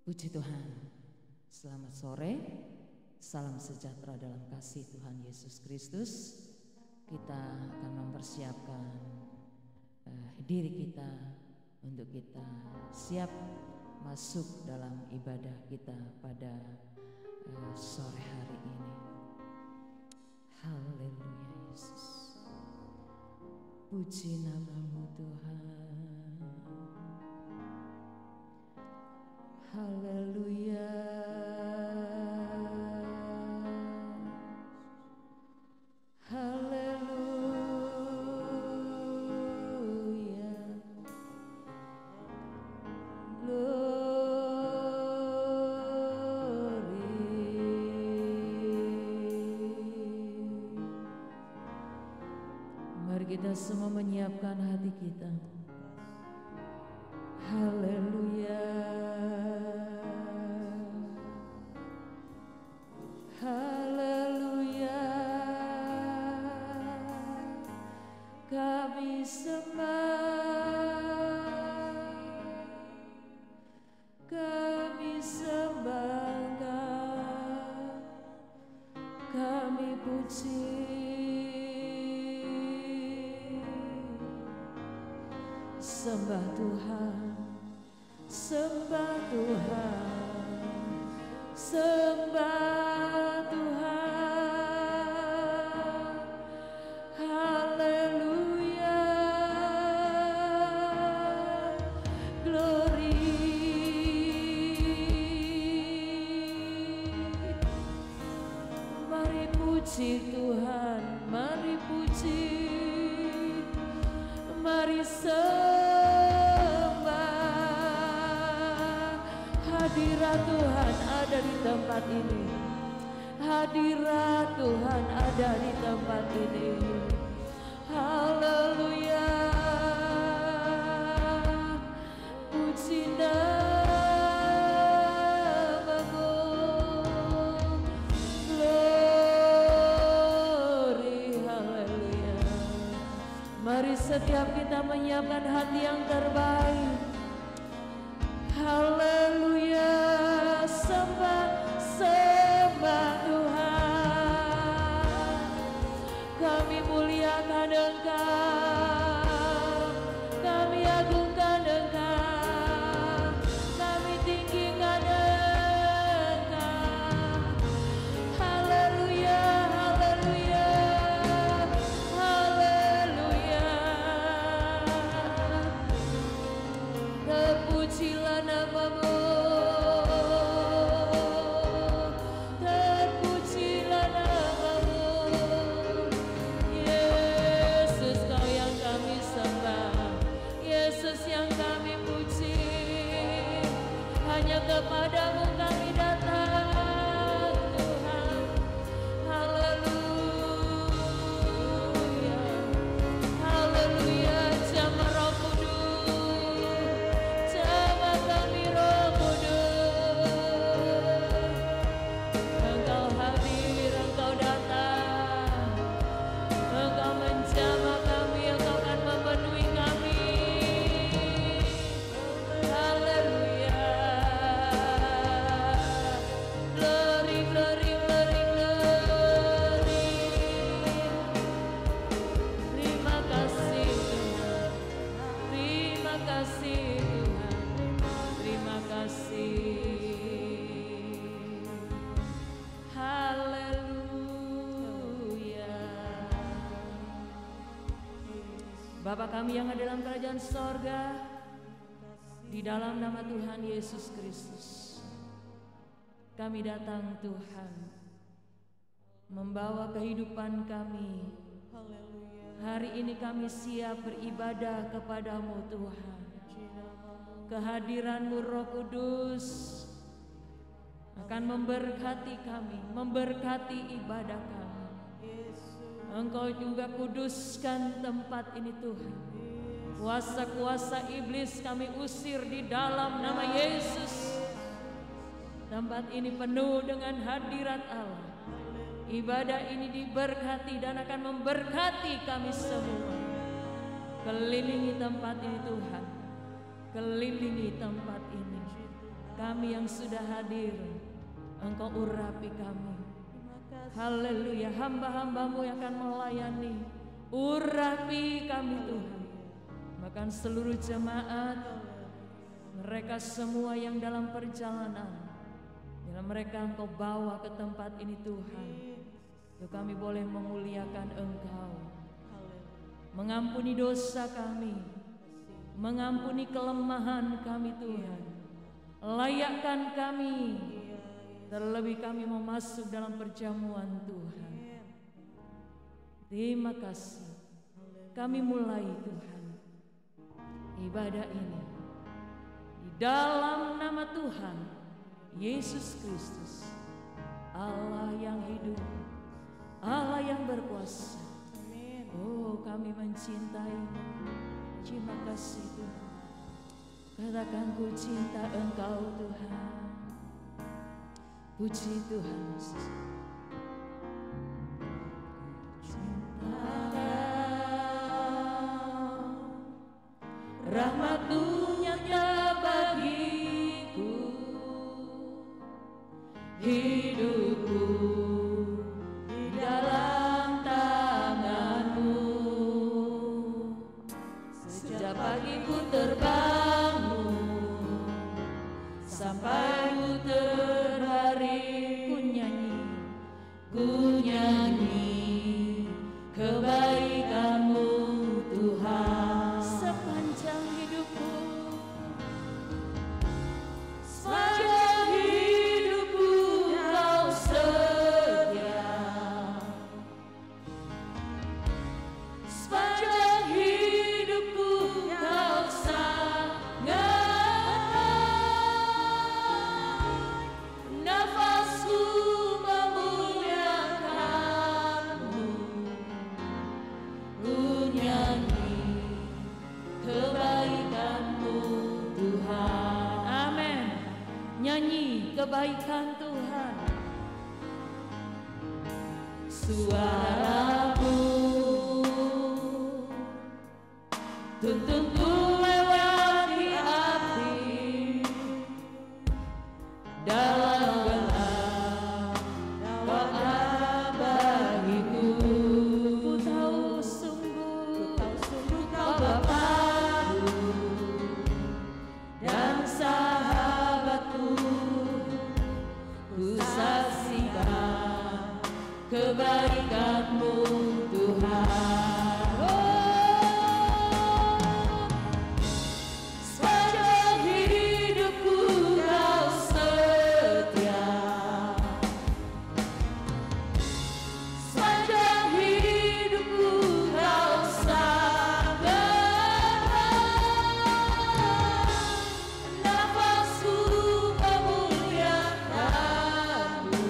Puji Tuhan, selamat sore, salam sejahtera dalam kasih Tuhan Yesus Kristus. Kita akan mempersiapkan diri kita untuk kita siap masuk dalam ibadah kita pada sore hari ini. Haleluya Yesus, puji nama-Mu Tuhan. Haleluya, haleluya, glory. Mari kita semua menyiapkan hati kita. Haleluya, haleluya, kami sembah, kami sembahkan, kami puji. Sembah Tuhan, sembah Tuhan, sembah Tuhan. Haleluya, glory. Mari puji Tuhan, mari puji, mari sembah. Hadirat Tuhan ada di tempat ini. Hadirat Tuhan ada di tempat ini. Haleluya, puji nama-Mu, glory, haleluya. Mari setiap kita menyiapkan hati yang terbaik. Haleluya, sembah, sembah Tuhan. Kami muliakan Engkau, kami agungkan Engkau, kami tinggikan Engkau. Haleluya, haleluya, haleluya. Terpujilah nama-Mu, terpujilah nama-Mu. Yesus, Kau yang kami sembah, Yesus yang kami puji. Hanya kepadamu kami datang Tuhan. Haleluya, haleluya. Jamah Roh Kudus, jamah kami Roh Kudus. Engkau hadir, Engkau datang, Engkau menjamah kami, Engkau akan memenuhi kami. Haleluya, glory, glory, glory, glory. Terima kasih Tuhan, terima kasih Tuhan, terima kasih. Haleluya. Bapa kami yang ada dalam kerajaan sorga, di dalam nama Tuhan Yesus Kristus, kami datang Tuhan, membawa kehidupan kami. Hari ini kami siap beribadah kepadamu Tuhan. Kehadiran-Mu Roh Kudus akan memberkati kami, memberkati ibadah kami. Engkau juga kuduskan tempat ini Tuhan. Kuasa-kuasa iblis kami usir di dalam nama Yesus. Tempat ini penuh dengan hadirat Allah. Ibadah ini diberkati dan akan memberkati kami semua. Kelilingi tempat ini Tuhan, kelilingi tempat ini. Kami yang sudah hadir, Engkau urapi kami. Haleluya, hamba-hambamu yang akan melayani, urapi kami Tuhan. Bahkan seluruh jemaat, mereka semua yang dalam perjalanan, bila mereka Engkau bawa ke tempat ini Tuhan, untuk kami boleh memuliakan Engkau, mengampuni dosa kami, mengampuni kelemahan kami Tuhan. Layakkan kami, terlebih kami mau masuk dalam perjamuan Tuhan. Terima kasih. Kami mulai Tuhan ibadah ini di dalam nama Tuhan Yesus Kristus, Allah yang hidup, Allah yang berkuasa. Oh, kami mencintai-Mu. Terima kasih Tuhan. Katakan, ku cinta Engkau Tuhan. Puji Tuhan Yesus. Rahmat-Mu nyata bagiku, hidupku di dalam tangan-Mu. Sejak pagi ku terbangun sampai ku terhari, ku nyanyi kebaikan-Mu Tuhan. Sepanjang hidupku, sepanjang hidupku Kau setia, sepanjang hidupku Kau sangat. Nafasku memuliakan-Mu, ku nyanyi kebaikan-Mu Tuhan. Amin. Nyanyi kebaikan Tuhan. Suara-Mu tuntunku lewati api, dalam gelap Kau bagiku. Ku tahu sungguh Kau Bapa-Ku dan sahabat-Ku. Ku saksikan kebaikan-Mu Tuhan. Sepanjang hidupku Kau setia, sepanjang hidupku Kau sangat. Nafasku memuliakan-Mu,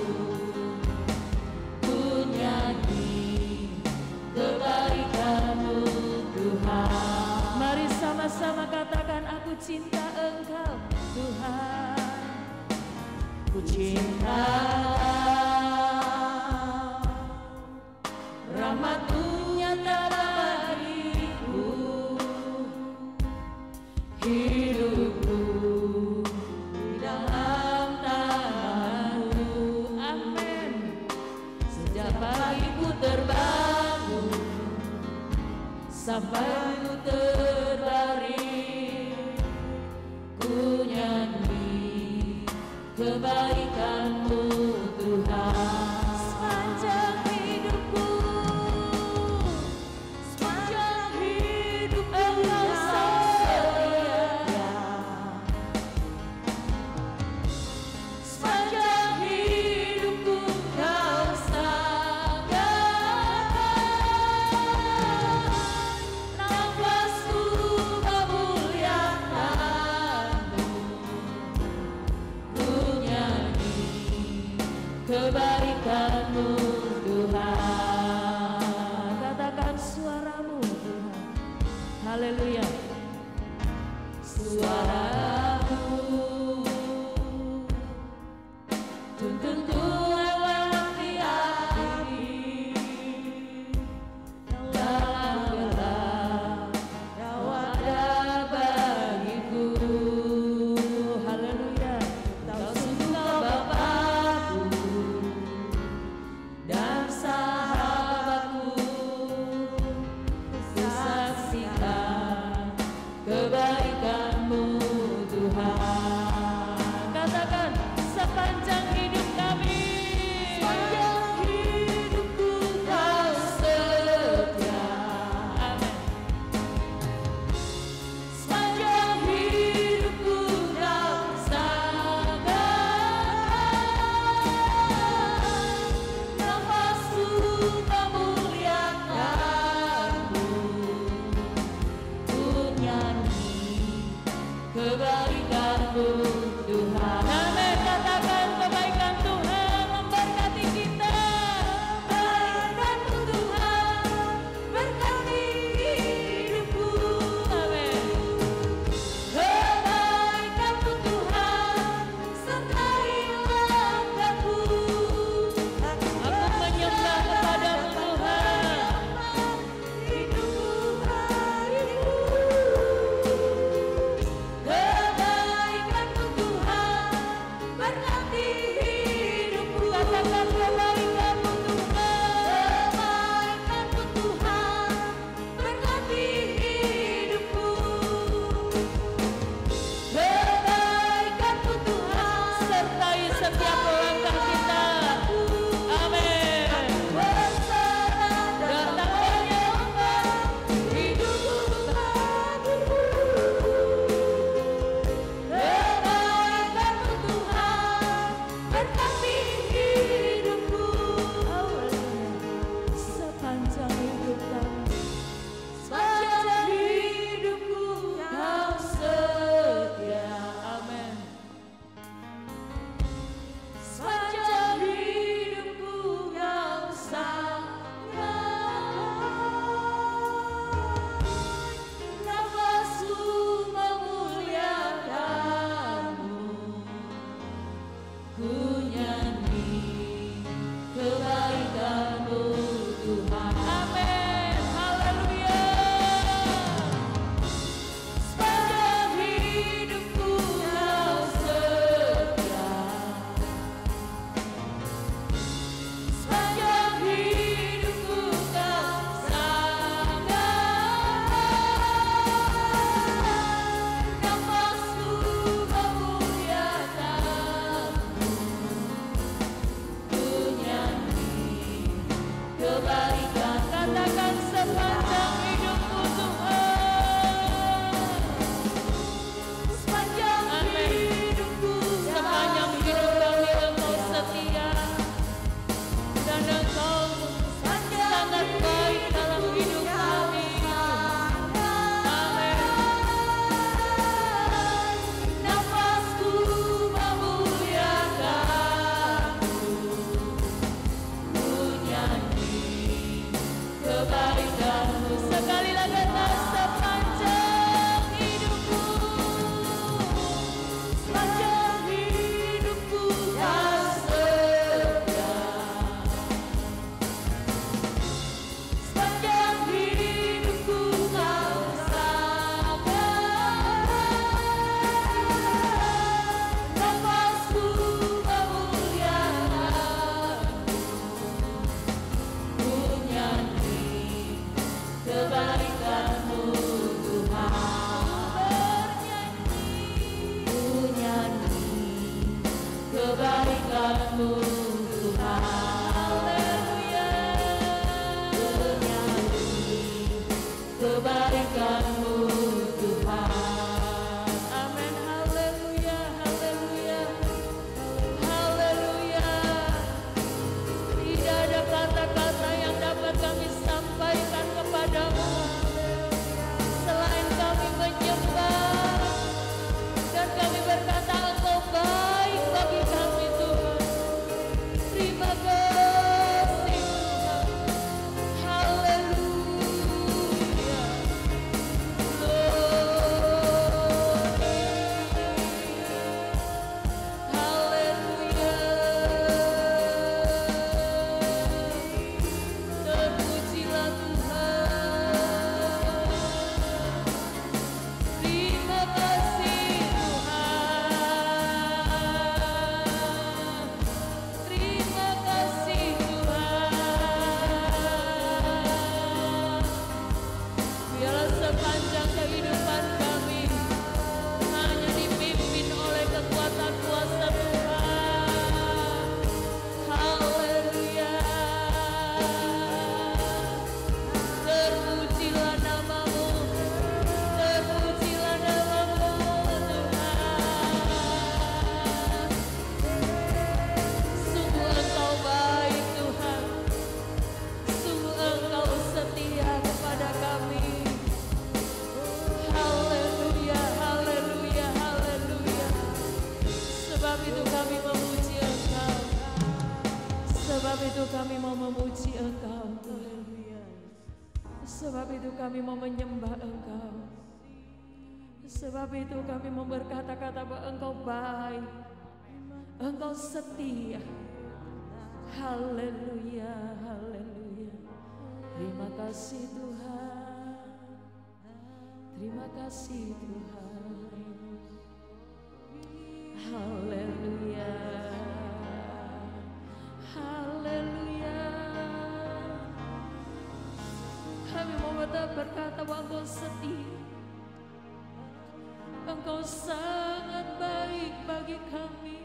ku nyanyi kebaikan-Mu Tuhan. Mari sama-sama katakan, aku cinta Engkau Tuhan. Ku cinta rahmat-Mu nyata bagiku, hidupku di dalam tangan-Mu. Amin. Sejak pagi ku terbangun sampai ku terbaring, ku nyanyi kebaikan-Mu Tuhan. Sepanjang hidupku, sepanjang hidup Engkau setia, sepanjang hidupku Kau sangat. Nafasku memuliakan-Mu, ku nyanyi dan Engkau sangat baik dalam hidup kami. Amin. Nafasku memuliakan-Mu, ku nyanyi kebaikan-Mu. Sekali lagi sepanjang hidupku, sepanjang hidupku Kau setia. Sepanjang hidupku Kau sabar. Nafasku memuliakan-Mu, ku nyanyi kebaikan-Mu Tuhan. Ku nyanyi kebaikan-Mu Tuhan. Haleluya. Ku nyanyi kebaikan-Mu Tuhan. Amin. Haleluya. Haleluya. Haleluya. Tidak ada kata-kata yang dapat kami sampaikan kepadamu selain kami menyembah dan kami berkata Engkau baik bagi kami Tuhan. Terima kasih Tuhan. Haleluya. Haleluya. Terpujilah Tuhan. Terima kasih Tuhan. Terima kasih Tuhan. Biarlah sepanjang kehidupan kami hanya dipimpin oleh kekuatan kuasa Tuhan. Haleluya. Terpujilah nama-Mu, terpujilah nama-Mu Tuhan. Sungguh Engkau baik Tuhan, sungguh Engkau setia kepada kami. Haleluya, haleluya, haleluya. Sebab itu kami memuji Engkau, sebab itu kami mau memuji Engkau Tuhan. Sebab itu kami mau menyembah Engkau. Sebab itu kami mau berkata-kata bahwa Engkau baik, Engkau setia. Haleluya, haleluya. Terima kasih Tuhan. Terima kasih Tuhan. Haleluya. Haleluya. Kami mau berkata bahwa Engkau setia. Engkau sangat baik bagi kami.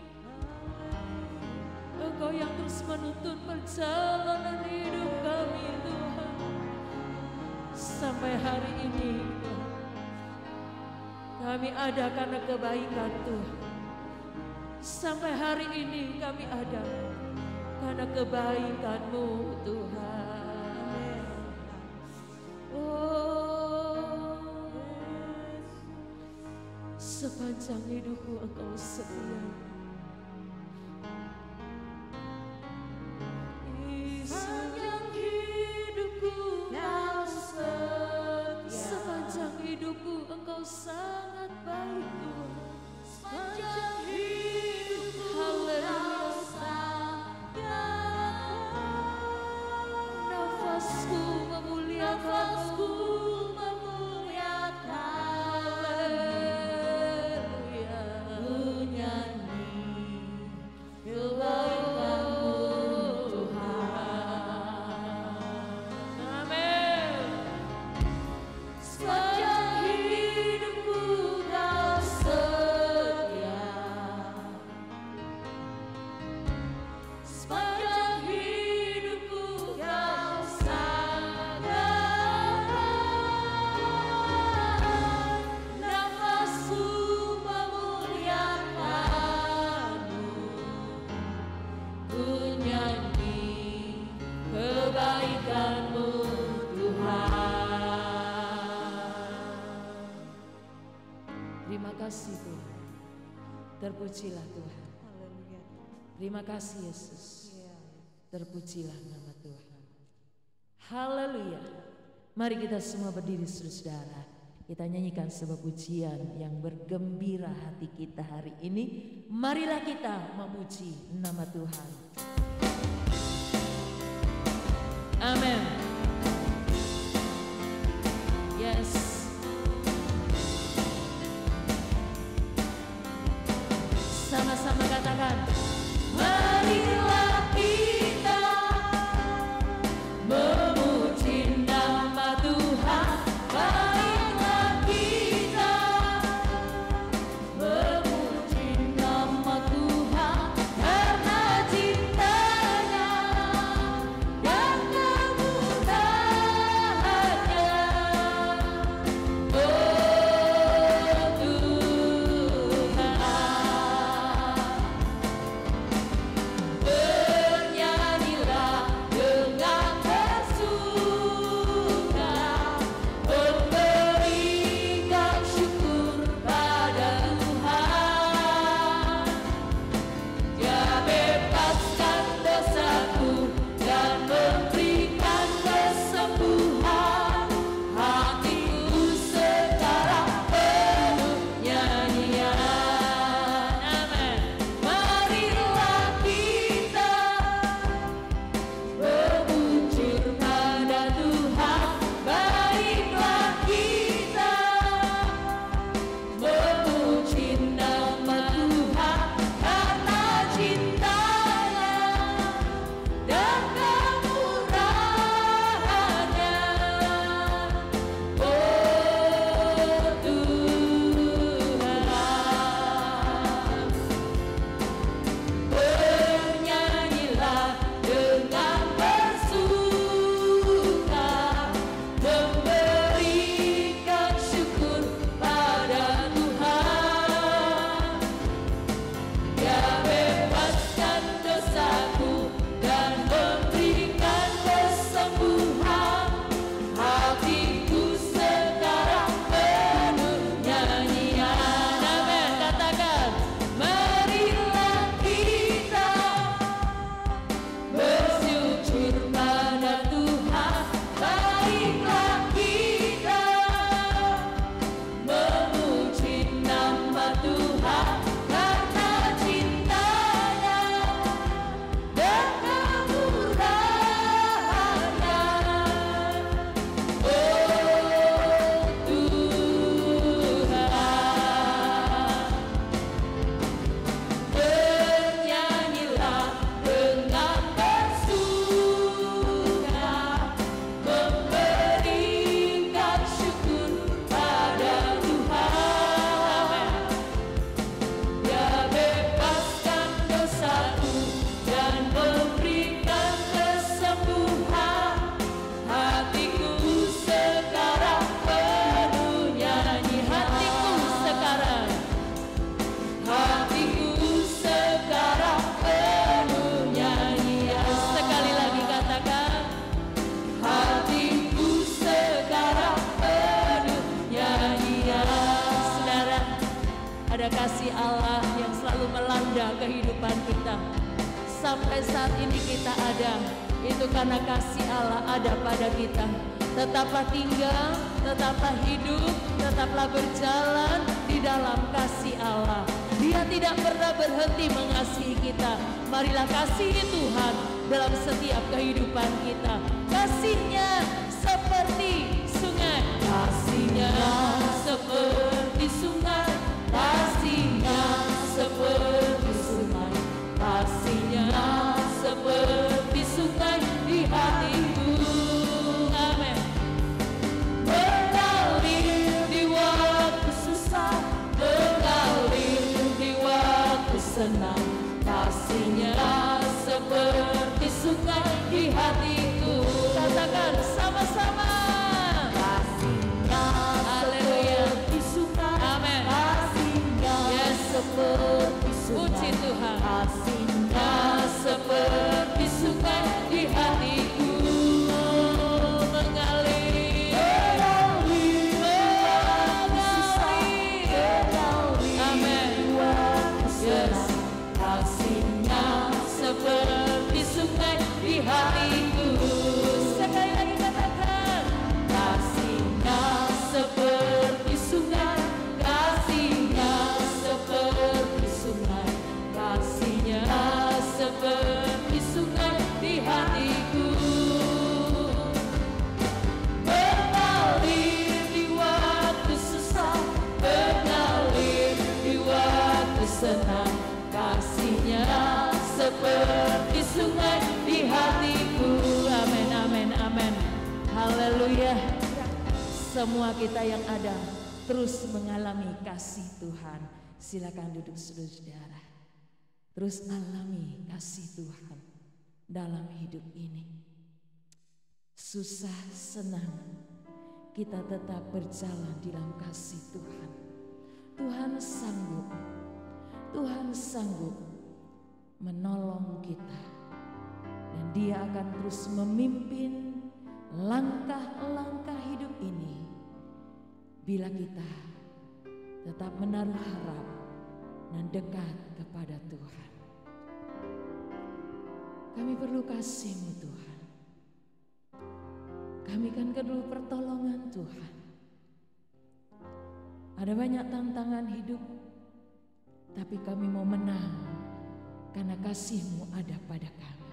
Engkau yang terus menuntun perjalanan hidup kami Tuhan. Sampai hari ini Tuhan, kami ada karena kebaikan Tuhan. Sampai hari ini kami ada karena kebaikan-Mu Tuhan. Oh, sepanjang hidupku Engkau setia. Sepanjang hidupku Engkau setia. Sepanjang hidupku Engkau sangat baik Tuhan. Sepanjang hidupku Engkau sayang. Nafasku memuliakan-Mu. Haleluya. Ku nyanyi kasih Tuhan. Terpujilah Tuhan. Terima kasih Yesus. Terpujilah nama Tuhan. Haleluya. Mari kita semua berdiri saudara. Kita nyanyikan sebuah pujian yang bergembira hati kita hari ini. Marilah kita memuji nama Tuhan. Amin. Yes. Sama-sama katakan, marilah kita memuji nama Tuhan. Baiklah kita memuji nama Tuhan karena cintanya dan kemurahannya. Oh Tuhan, bernyanyilah dengan bersuka, memberikan syukur pada Tuhan. Dia bebaskan dosaku dan memberikan kesembuhan. Hatiku sekarang penuh nyanyian. Amin. Marilah kita memuji pada Tuhan. Baiklah kita memuji nama Tuhan karena cintanya dan kemurahannya. Oh Tuhan, bernyanyilah dengan bersuka, memberikan syukur pada Tuhan. Dia bebaskan dosaku dan memberikan kesembuhan. Hatiku sekarang penuh nyanyian. Amin. Katakan, marilah kita bersujud pada Tuhan. Baiklah kita memuji nama Tuhan karena cintanya dan kemurahannya. Oh Tuhan, bernyanyilah dengan bersuka, memberikan syukur pada Tuhan. Dia bebaskan dosaku dan memberikan kesembuhan. Hatiku sekarang penuh nyanyi. Hatiku sekarang penuh nyanyian. Sekali lagi katakan, hatiku sekarang penuh nyanyian. Saudara, ada kasih Allah yang selalu melanda kehidupan kita. Sampai saat ini kita ada, itu karena kasih Allah ada pada kita. Tetaplah tinggal, tetaplah hidup, tetaplah berjalan di dalam kasih Allah. Dia tidak pernah berhenti mengasihi kita. Marilah kasihi Tuhan dalam setiap kehidupan kita. Kasih-Nya seperti sungai. Kasih-Nya seperti sungai. Kasih-Nya seperti sungai. Kasih-Nya seperti sungai di hatiku. Amin. Mengalir di waktu susah, mengalir di waktu senang. Kasih-Nya seperti sungai di hati Haleluya. Semua kita yang ada terus mengalami kasih Tuhan. Silakan duduk saudara. Terus alami kasih Tuhan dalam hidup ini. Susah senang kita tetap berjalan di dalam kasih Tuhan. Tuhan sanggup. Tuhan sanggup menolong kita. Dan Dia akan terus memimpin langkah-langkah hidup ini. Bila kita tetap menaruh harap dan dekat kepada Tuhan. Kami perlu kasih-Mu Tuhan. Kami kan perlu pertolongan Tuhan. Ada banyak tantangan hidup, tapi kami mau menang karena kasih-Mu ada pada kami.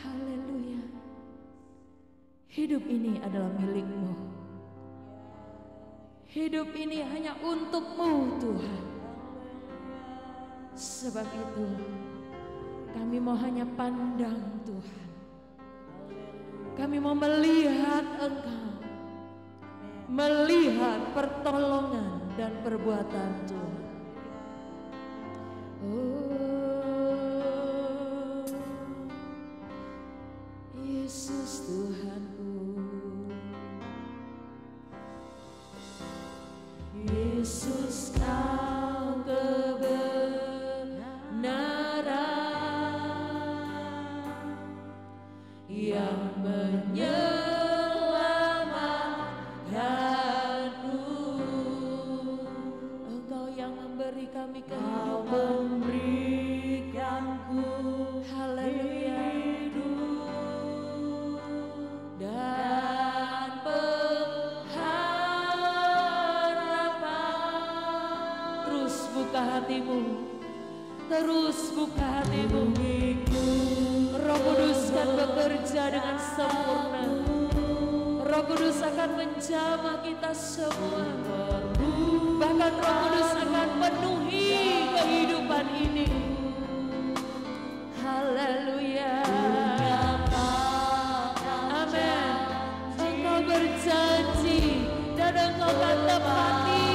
Haleluya. Hidup ini adalah milik-Mu. Hidup ini hanya untuk-Mu Tuhan. Sebab itu kami mau hanya pandang Tuhan. Kami mau melihat Engkau. Melihat pertolongan dan perbuatan Tuhan. Oh, Yesus Tuhanku. Yesus Kau kebenaran yang menyelamatkanku. Engkau yang memberi kami kehidupan, memberikanku haleluya dan pengharapan. Terus buka hatimu, terus buka hatimu. Roh Kudus akan bekerja dengan sempurna. Roh Kudus akan menjamah kita semua. Bahkan Roh Kudus akan penuhi kehidupan ini. Haleluya. Amin. Engkau berjanji dan Engkau akan tepati.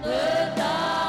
Tetap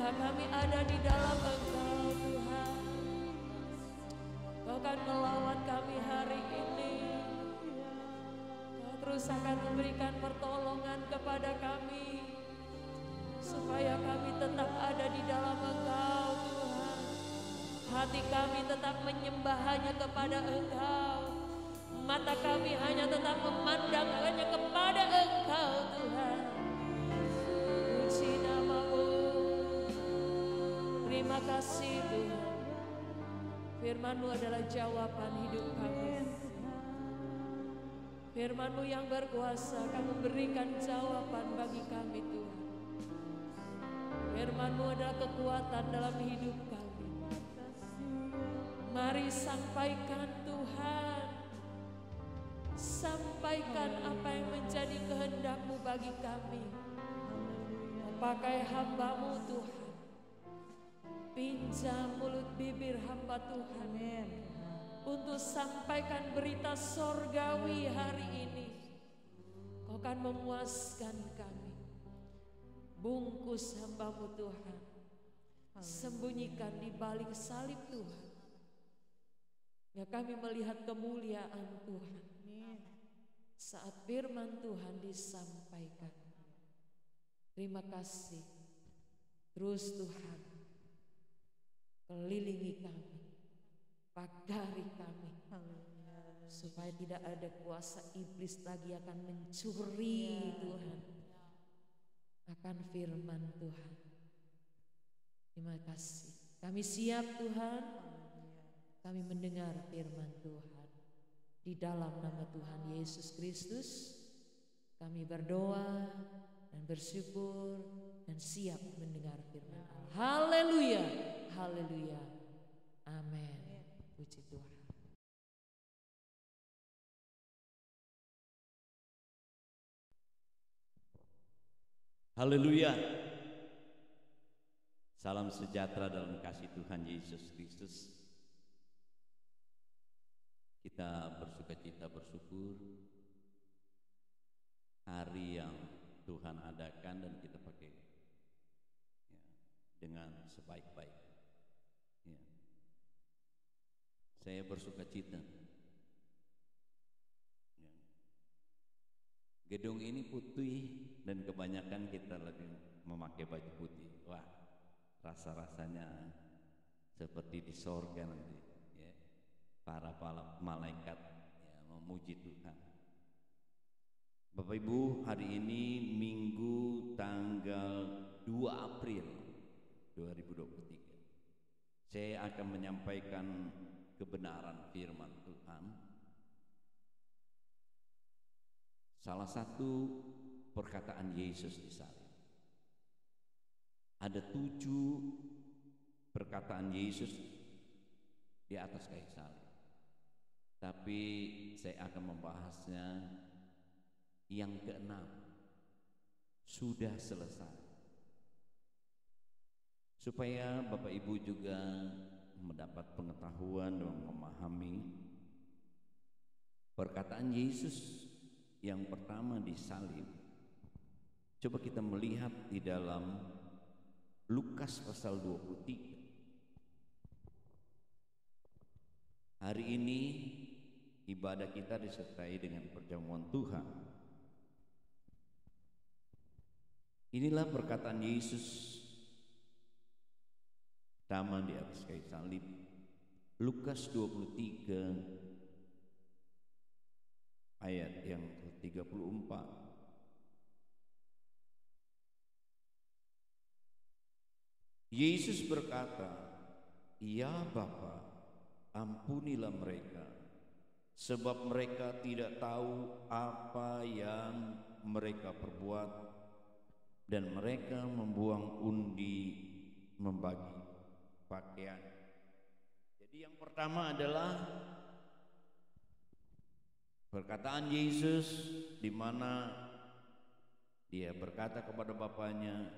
sangka kami ada di dalam Engkau Tuhan. Kau akan melawat kami hari ini. Kau terus akan memberikan pertolongan kepada kami, supaya kami tetap ada di dalam Engkau Tuhan. Hati kami tetap menyembah hanya kepada Engkau. Mata kami hanya tetap memandang hanya kepada Engkau Tuhan. Puji nama-Mu. Terima kasih Tuhan. Firman-Mu adalah jawaban hidup kami. Firman-Mu yang berkuasa akan memberikan jawaban bagi kami Tuhan. Firman-Mu adalah kekuatan dalam hidup kami. Mari sampaikan Tuhan. Sampaikan apa yang menjadi kehendak-Mu bagi kami. Pakai hamba-Mu Tuhan. Pinjam mulut bibir hamba Tuhan. Untuk sampaikan berita sorgawi hari ini. Kau akan memuaskan kami. Bungkus hamba-Mu Tuhan. Sembunyikan di balik salib Tuhan. Ya kami melihat kemuliaan Tuhan. Saat firman Tuhan disampaikan. Terima kasih. Terus Tuhan kelilingi kami, pagari kami, supaya tidak ada kuasa iblis lagi akan mencuri Tuhan akan firman Tuhan. Terima kasih. Kami siap Tuhan. Kami mendengar firman Tuhan. Di dalam nama Tuhan Yesus Kristus kami berdoa dan bersyukur dan siap mendengar firman Allah. Haleluya, haleluya, amin. Puji Tuhan. Haleluya. Salam sejahtera dalam kasih Tuhan Yesus Kristus. Kita bersukacita bersyukur hari yang Tuhan adakan dan kita pakai ya, dengan sebaik-baik. Ya. Saya bersukacita. Ya. Gedung ini putih dan kebanyakan kita lagi memakai baju putih. Wah, rasa-rasanya seperti di sorga nanti. Para malaikat ya, memuji Tuhan. Bapak Ibu, hari ini Minggu tanggal 2 April 2023. Saya akan menyampaikan kebenaran firman Tuhan. Salah satu perkataan Yesus di salib. Ada 7 perkataan Yesus di atas kayu salib. Tapi saya akan membahasnya yang ke-6. Sudah selesai. Supaya Bapak Ibu juga mendapat pengetahuan dan memahami perkataan Yesus yang pertama di salib. Coba kita melihat di dalam Lukas pasal 23. Hari ini ibadah kita disertai dengan perjamuan Tuhan. Inilah perkataan Yesus pertama di atas kayu salib. Lukas 23 ayat yang ke-34. Yesus berkata, "Ya Bapa, ampunilah mereka, sebab mereka tidak tahu apa yang mereka perbuat." Dan mereka membuang undi membagi pakaian. Jadi yang pertama adalah perkataan Yesus di mana dia berkata kepada Bapaknya,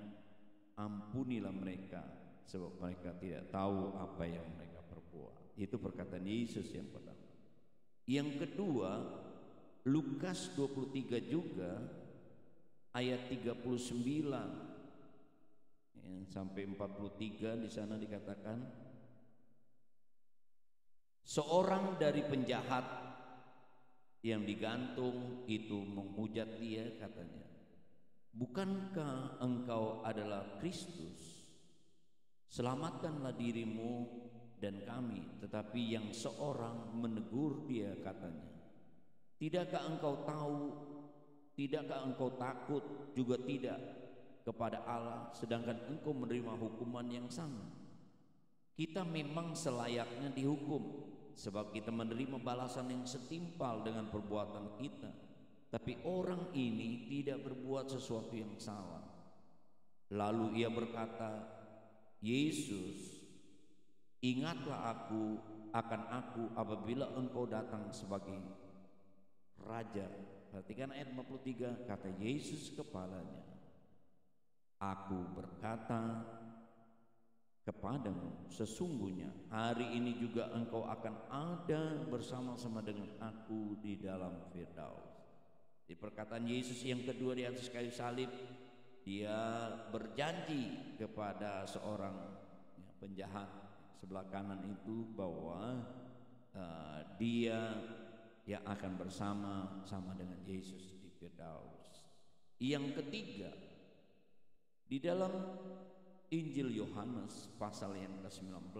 "Ampunilah mereka, sebab mereka tidak tahu apa yang mereka perbuat." Itu perkataan Yesus yang pertama. Yang kedua, Lukas 23 juga ayat 39. Ya, sampai 43 di sana dikatakan, seorang dari penjahat yang digantung itu menghujat dia, katanya, bukankah engkau adalah Kristus? Selamatkanlah dirimu dan kami. Tetapi yang seorang menegur dia, katanya, tidakkah engkau tahu, tidakkah engkau takut juga tidak kepada Allah, sedangkan engkau menerima hukuman yang sama? Kita memang selayaknya dihukum, sebab kita menerima balasan yang setimpal dengan perbuatan kita. Tapi orang ini tidak berbuat sesuatu yang salah. Lalu ia berkata, Yesus, ingatlah akan aku apabila engkau datang sebagai Raja. Perhatikan ayat 53, kata Yesus kepadanya, aku berkata kepadamu, sesungguhnya hari ini juga engkau akan ada bersama-sama dengan aku di dalam Firdaus. Di perkataan Yesus yang kedua di atas kayu salib, dia berjanji kepada seorang penjahat sebelah kanan itu bahwa dia yang akan bersama-sama dengan Yesus di Firdaus. Yang ketiga, di dalam Injil Yohanes pasal yang ke-19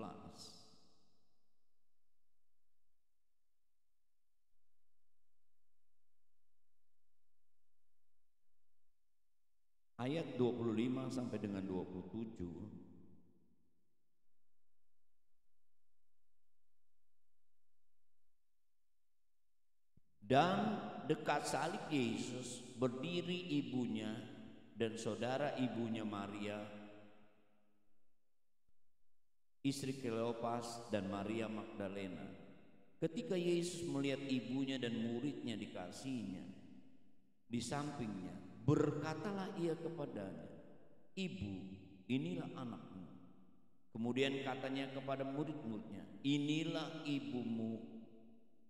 ayat 25 sampai dengan 27, dan dekat salib Yesus berdiri ibunya dan saudara ibunya Maria, istri Kleopas, dan Maria Magdalena. Ketika Yesus melihat ibunya dan muridnya dikasihnya di sampingnya, berkatalah ia kepadanya, ibu, inilah anakmu. Kemudian katanya kepada murid-muridnya, inilah ibumu.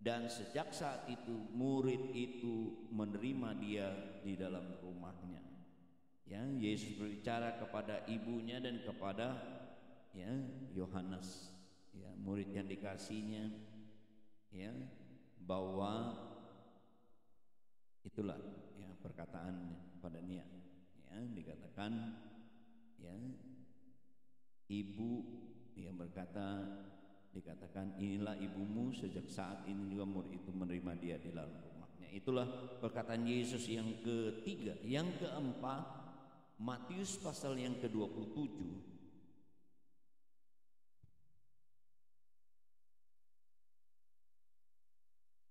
Dan sejak saat itu murid itu menerima dia di dalam rumahnya. Ya, Yesus berbicara kepada ibunya dan kepada Yohanes, murid yang dikasihnya, bahwa itulah perkataan pada Nia, dikatakan ibu yang berkata, dikatakan inilah ibumu, sejak saat ini juga murid itu menerima dia di dalam rumahnya. Itulah perkataan Yesus yang ketiga. Yang keempat, Matius pasal yang ke-27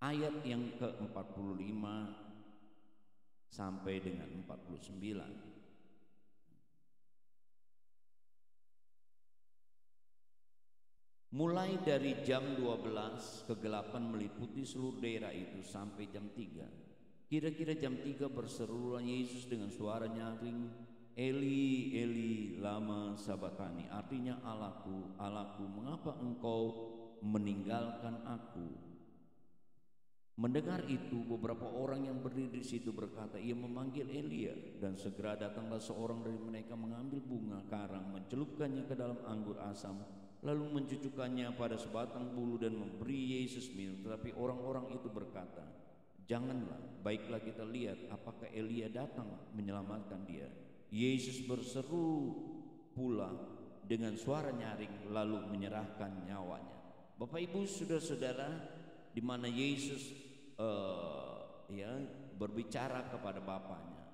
ayat yang ke-45 sampai dengan 49. Mulai dari jam 12 kegelapan meliputi seluruh daerah itu sampai jam 3. Kira-kira jam 3 berserulah Yesus dengan suara nyaring, Eli, Eli, lama sabachthani. Artinya, Allahku, Allahku, mengapa engkau meninggalkan aku? Mendengar itu, beberapa orang yang berdiri di situ berkata, ia memanggil Elia. Dan segera datanglah seorang dari mereka mengambil bunga karang, mencelupkannya ke dalam anggur asam, lalu mencucukkannya pada sebatang bulu dan memberi Yesus minum. Tetapi orang-orang itu berkata, janganlah, baiklah kita lihat apakah Elia datang menyelamatkan dia. Yesus berseru pula dengan suara nyaring, lalu menyerahkan nyawanya. Bapak Ibu, saudara-saudara, di mana Yesus berbicara kepada Bapaknya,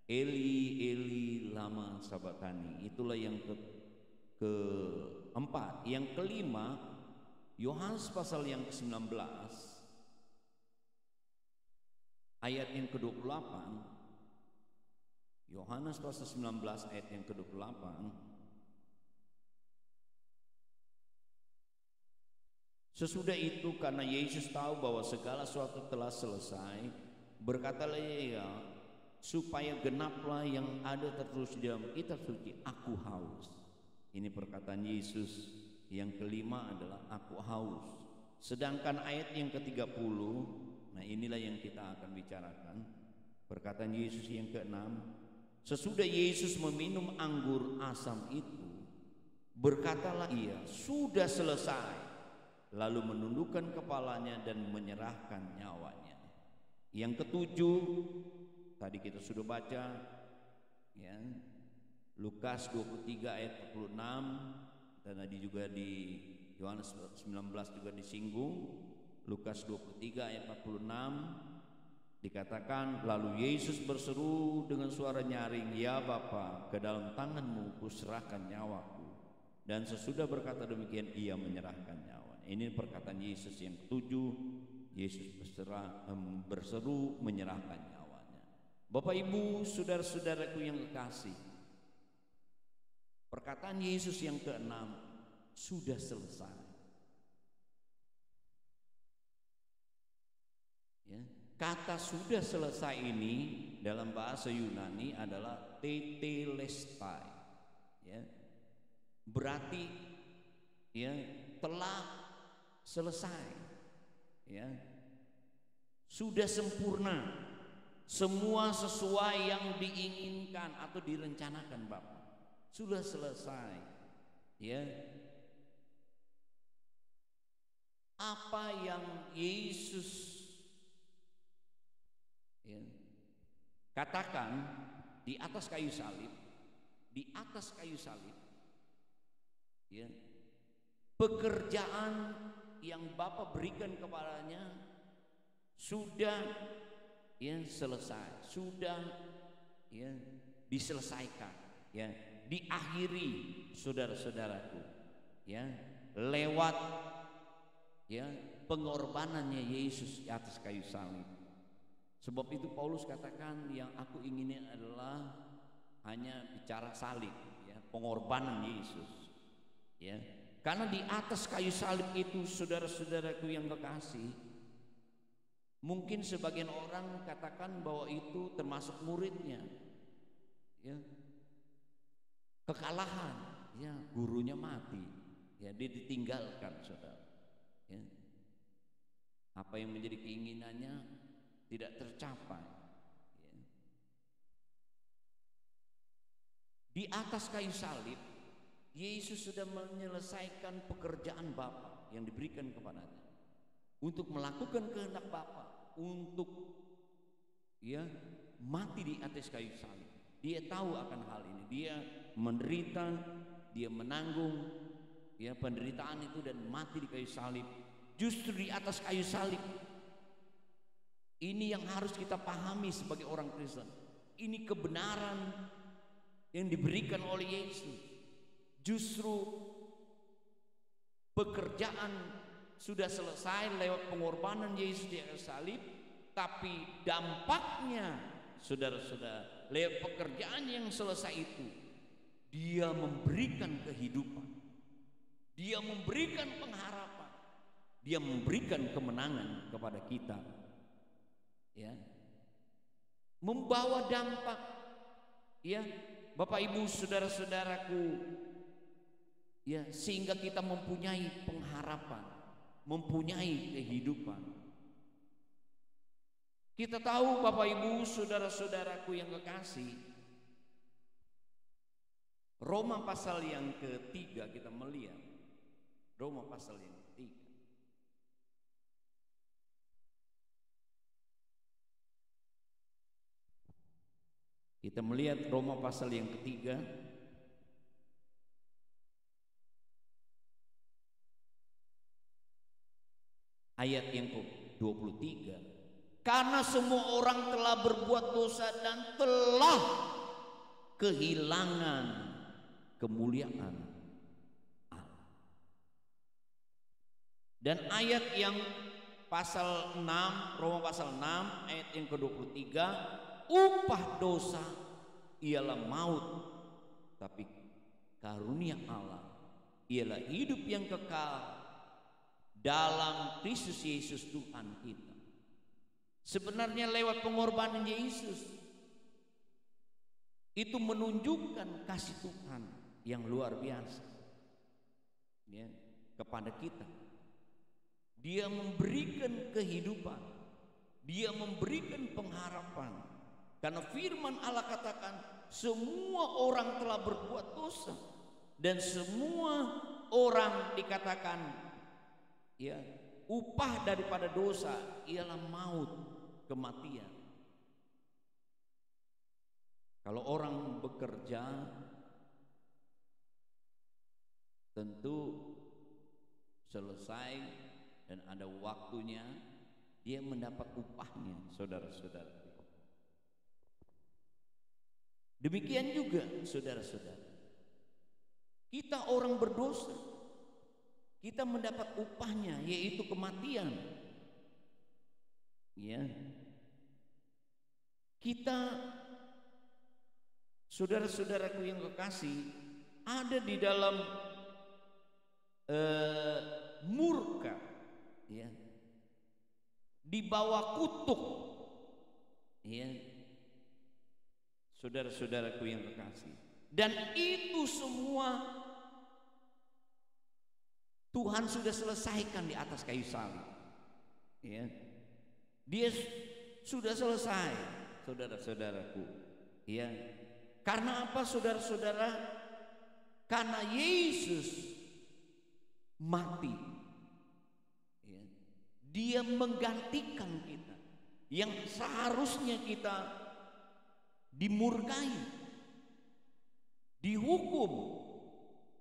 Eli, Eli, lama sabachthani. Itulah yang keempat. Yang kelima, Yohanes pasal yang ke-19 ayat yang ke-28. Yohanes pasal 19 ayat yang ke-28. Sesudah itu, karena Yesus tahu bahwa segala sesuatu telah selesai, berkatalah ia, supaya genaplah yang ada tertulis di dalam kitab suci, aku haus. Ini perkataan Yesus yang kelima adalah aku haus. Sedangkan ayat yang ke-30, nah inilah yang kita akan bicarakan. Perkataan Yesus yang ke-6, Sesudah Yesus meminum anggur asam itu, berkatalah ia, sudah selesai. Lalu menundukkan kepalanya dan menyerahkan nyawanya. Yang ketujuh, tadi kita sudah baca, ya, Lukas 23 ayat 46, dan tadi juga di Yohanes 19 juga disinggung. Lukas 23 ayat 46 dikatakan, lalu Yesus berseru dengan suara nyaring, ya Bapa, ke dalam tanganmu kuserahkan nyawaku. Dan sesudah berkata demikian, ia menyerahkan nyawanya. Ini perkataan Yesus yang ketujuh. Yesus berseru menyerahkan nyawanya. Bapak Ibu, saudara-saudaraku yang kekasih, perkataan Yesus yang keenam, sudah selesai. Ya, kata sudah selesai ini dalam bahasa Yunani adalah tetelestai. Ya, berarti ya telah selesai. Ya, sudah sempurna, semua sesuai yang diinginkan atau direncanakan Bapak. Sudah selesai. Ya, apa yang Yesus katakan di atas kayu salib, ya, pekerjaan yang Bapa berikan kepadanya sudah ya selesai, sudah ya diselesaikan, ya diakhiri, saudara-saudaraku, ya lewat ya pengorbanannya Yesus di atas kayu salib. Sebab itu Paulus katakan, yang aku inginin adalah hanya bicara salib, ya, pengorbanan Yesus. Ya, karena di atas kayu salib itu, saudara-saudaraku yang kekasih, mungkin sebagian orang katakan bahwa itu termasuk muridnya, ya, kekalahan, ya, gurunya mati, ya, dia ditinggalkan, saudara. Ya, apa yang menjadi keinginannya tidak tercapai. Ya. Di atas kayu salib, Yesus sudah menyelesaikan pekerjaan Bapa yang diberikan kepadanya untuk melakukan kehendak Bapa, untuk ya mati di atas kayu salib. Dia tahu akan hal ini. Dia menderita, dia menanggung ya penderitaan itu dan mati di kayu salib. Justru di atas kayu salib ini yang harus kita pahami sebagai orang Kristen. Ini kebenaran yang diberikan oleh Yesus. Justru pekerjaan sudah selesai lewat pengorbanan Yesus di atas salib, tapi dampaknya, saudara-saudara, lewat pekerjaan yang selesai itu, Dia memberikan kehidupan, Dia memberikan pengharapan, Dia memberikan kemenangan kepada kita. Ya, membawa dampak, ya, Bapak Ibu, saudara-saudaraku, ya, sehingga kita mempunyai pengharapan, mempunyai kehidupan. Kita tahu, Bapak Ibu, saudara-saudaraku yang kekasih, Roma pasal yang ketiga, kita melihat Roma pasal yang ketiga. Kita melihat Roma pasal yang ketiga, ayat yang ke-23. Karena semua orang telah berbuat dosa dan telah kehilangan kemuliaan Allah. Dan ayat yang pasal 6, Roma pasal 6 ayat yang ke-23, upah dosa ialah maut, tapi karunia Allah ialah hidup yang kekal dalam Kristus Yesus Tuhan kita. Sebenarnya lewat pengorbanan Yesus itu menunjukkan kasih Tuhan yang luar biasa, ya, kepada kita. Dia memberikan kehidupan, Dia memberikan pengharapan, Karena firman Allah katakan semua orang telah berbuat dosa dan semua orang dikatakan ya upah daripada dosa ialah maut, kematian. Kalau orang bekerja tentu selesai dan ada waktunya dia mendapat upahnya, saudara-saudara. Demikian juga saudara-saudara, kita orang berdosa, kita mendapat upahnya yaitu kematian. Ya. Kita, saudara-saudaraku yang kekasih, ada di dalam murka, ya, di bawah kutuk, ya, saudara-saudaraku yang kekasih. Dan itu semua Tuhan sudah selesaikan di atas kayu salib, ya. Dia sudah selesai, saudara-saudaraku, ya. Karena apa, saudara-saudara? Karena Yesus mati, ya. Dia menggantikan kita yang seharusnya kita dimurkai, dihukum,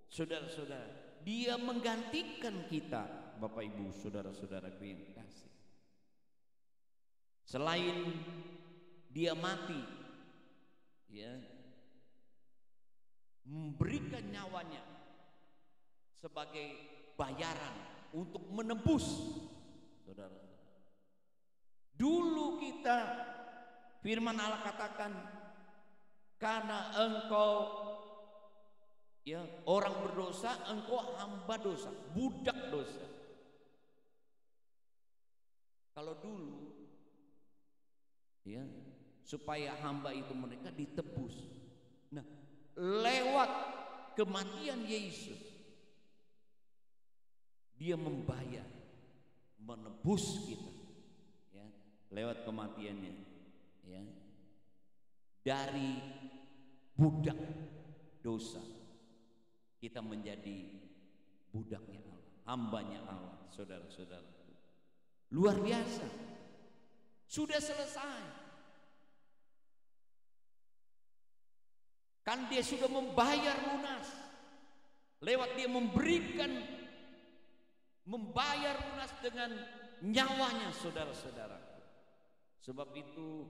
saudara-saudara. Dia menggantikan kita, Bapak Ibu, saudara-saudaraku yang kasih. Selain dia mati, ya, memberikan nyawanya sebagai bayaran untuk menebus, saudara. Dulu kita, firman Allah katakan, karena engkau, ya, orang berdosa, engkau hamba dosa, budak dosa. Kalau dulu, ya, supaya hamba itu mereka ditebus. Nah, lewat kematian Yesus, dia membayar, menebus kita, ya, lewat kematiannya, ya, dari budak dosa kita menjadi budaknya Allah, hambanya Allah, saudara-saudara. Luar biasa, sudah selesai. Kan dia sudah membayar lunas, lewat dia membayar lunas dengan nyawanya, saudara-saudara. Sebab itu,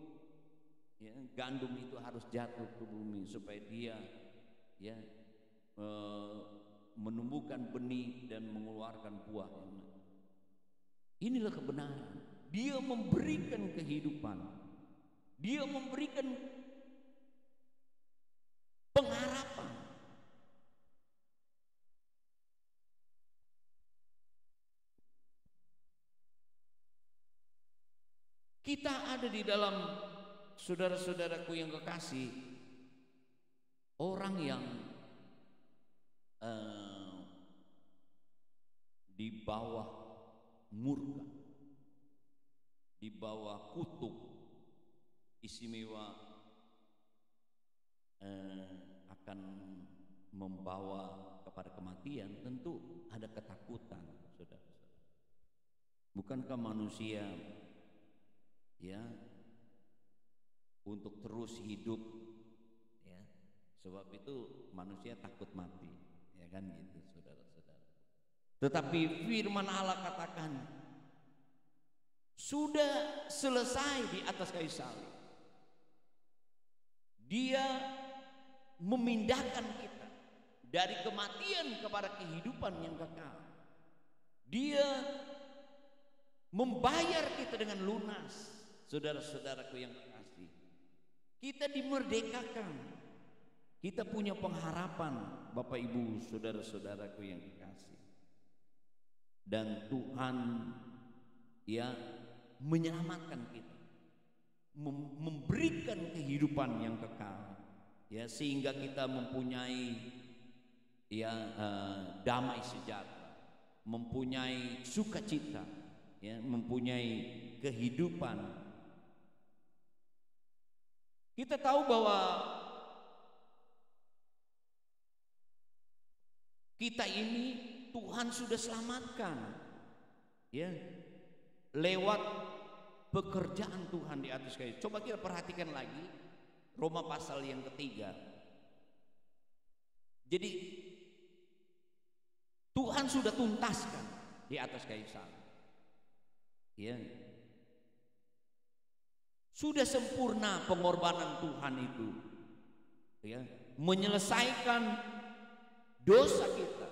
ya, gandum itu harus jatuh ke bumi supaya dia, ya, menumbuhkan benih dan mengeluarkan buah. Inilah kebenaran. Dia memberikan kehidupan, dia memberikan pengharapan. Kita ada di dalam, saudara-saudaraku yang kekasih, orang yang di bawah murka, di bawah kutuk istimewa, akan membawa kepada kematian. Tentu ada ketakutan, saudara-saudara. Bukankah manusia, ya, untuk terus hidup, ya, sebab itu manusia takut mati, ya kan gitu, saudara-saudara. Tetapi firman Allah katakan sudah selesai di atas kayu salib. Dia memindahkan kita dari kematian kepada kehidupan yang kekal. Dia membayar kita dengan lunas, saudara-saudaraku yang kekasih. Kita dimerdekakan, kita punya pengharapan, Bapak Ibu, saudara-saudaraku yang kekasih. Dan Tuhan, ya, menyelamatkan kita, memberikan kehidupan yang kekal, ya, sehingga kita mempunyai, ya, damai sejahtera, mempunyai sukacita, ya, mempunyai kehidupan Kita tahu bahwa kita ini Tuhan sudah selamatkan, ya, lewat pekerjaan Tuhan di atas kayu. Coba kita perhatikan lagi Roma pasal yang ketiga. Jadi Tuhan sudah tuntaskan di atas kayu salib, ya. Sudah sempurna pengorbanan Tuhan itu, ya, menyelesaikan dosa kita.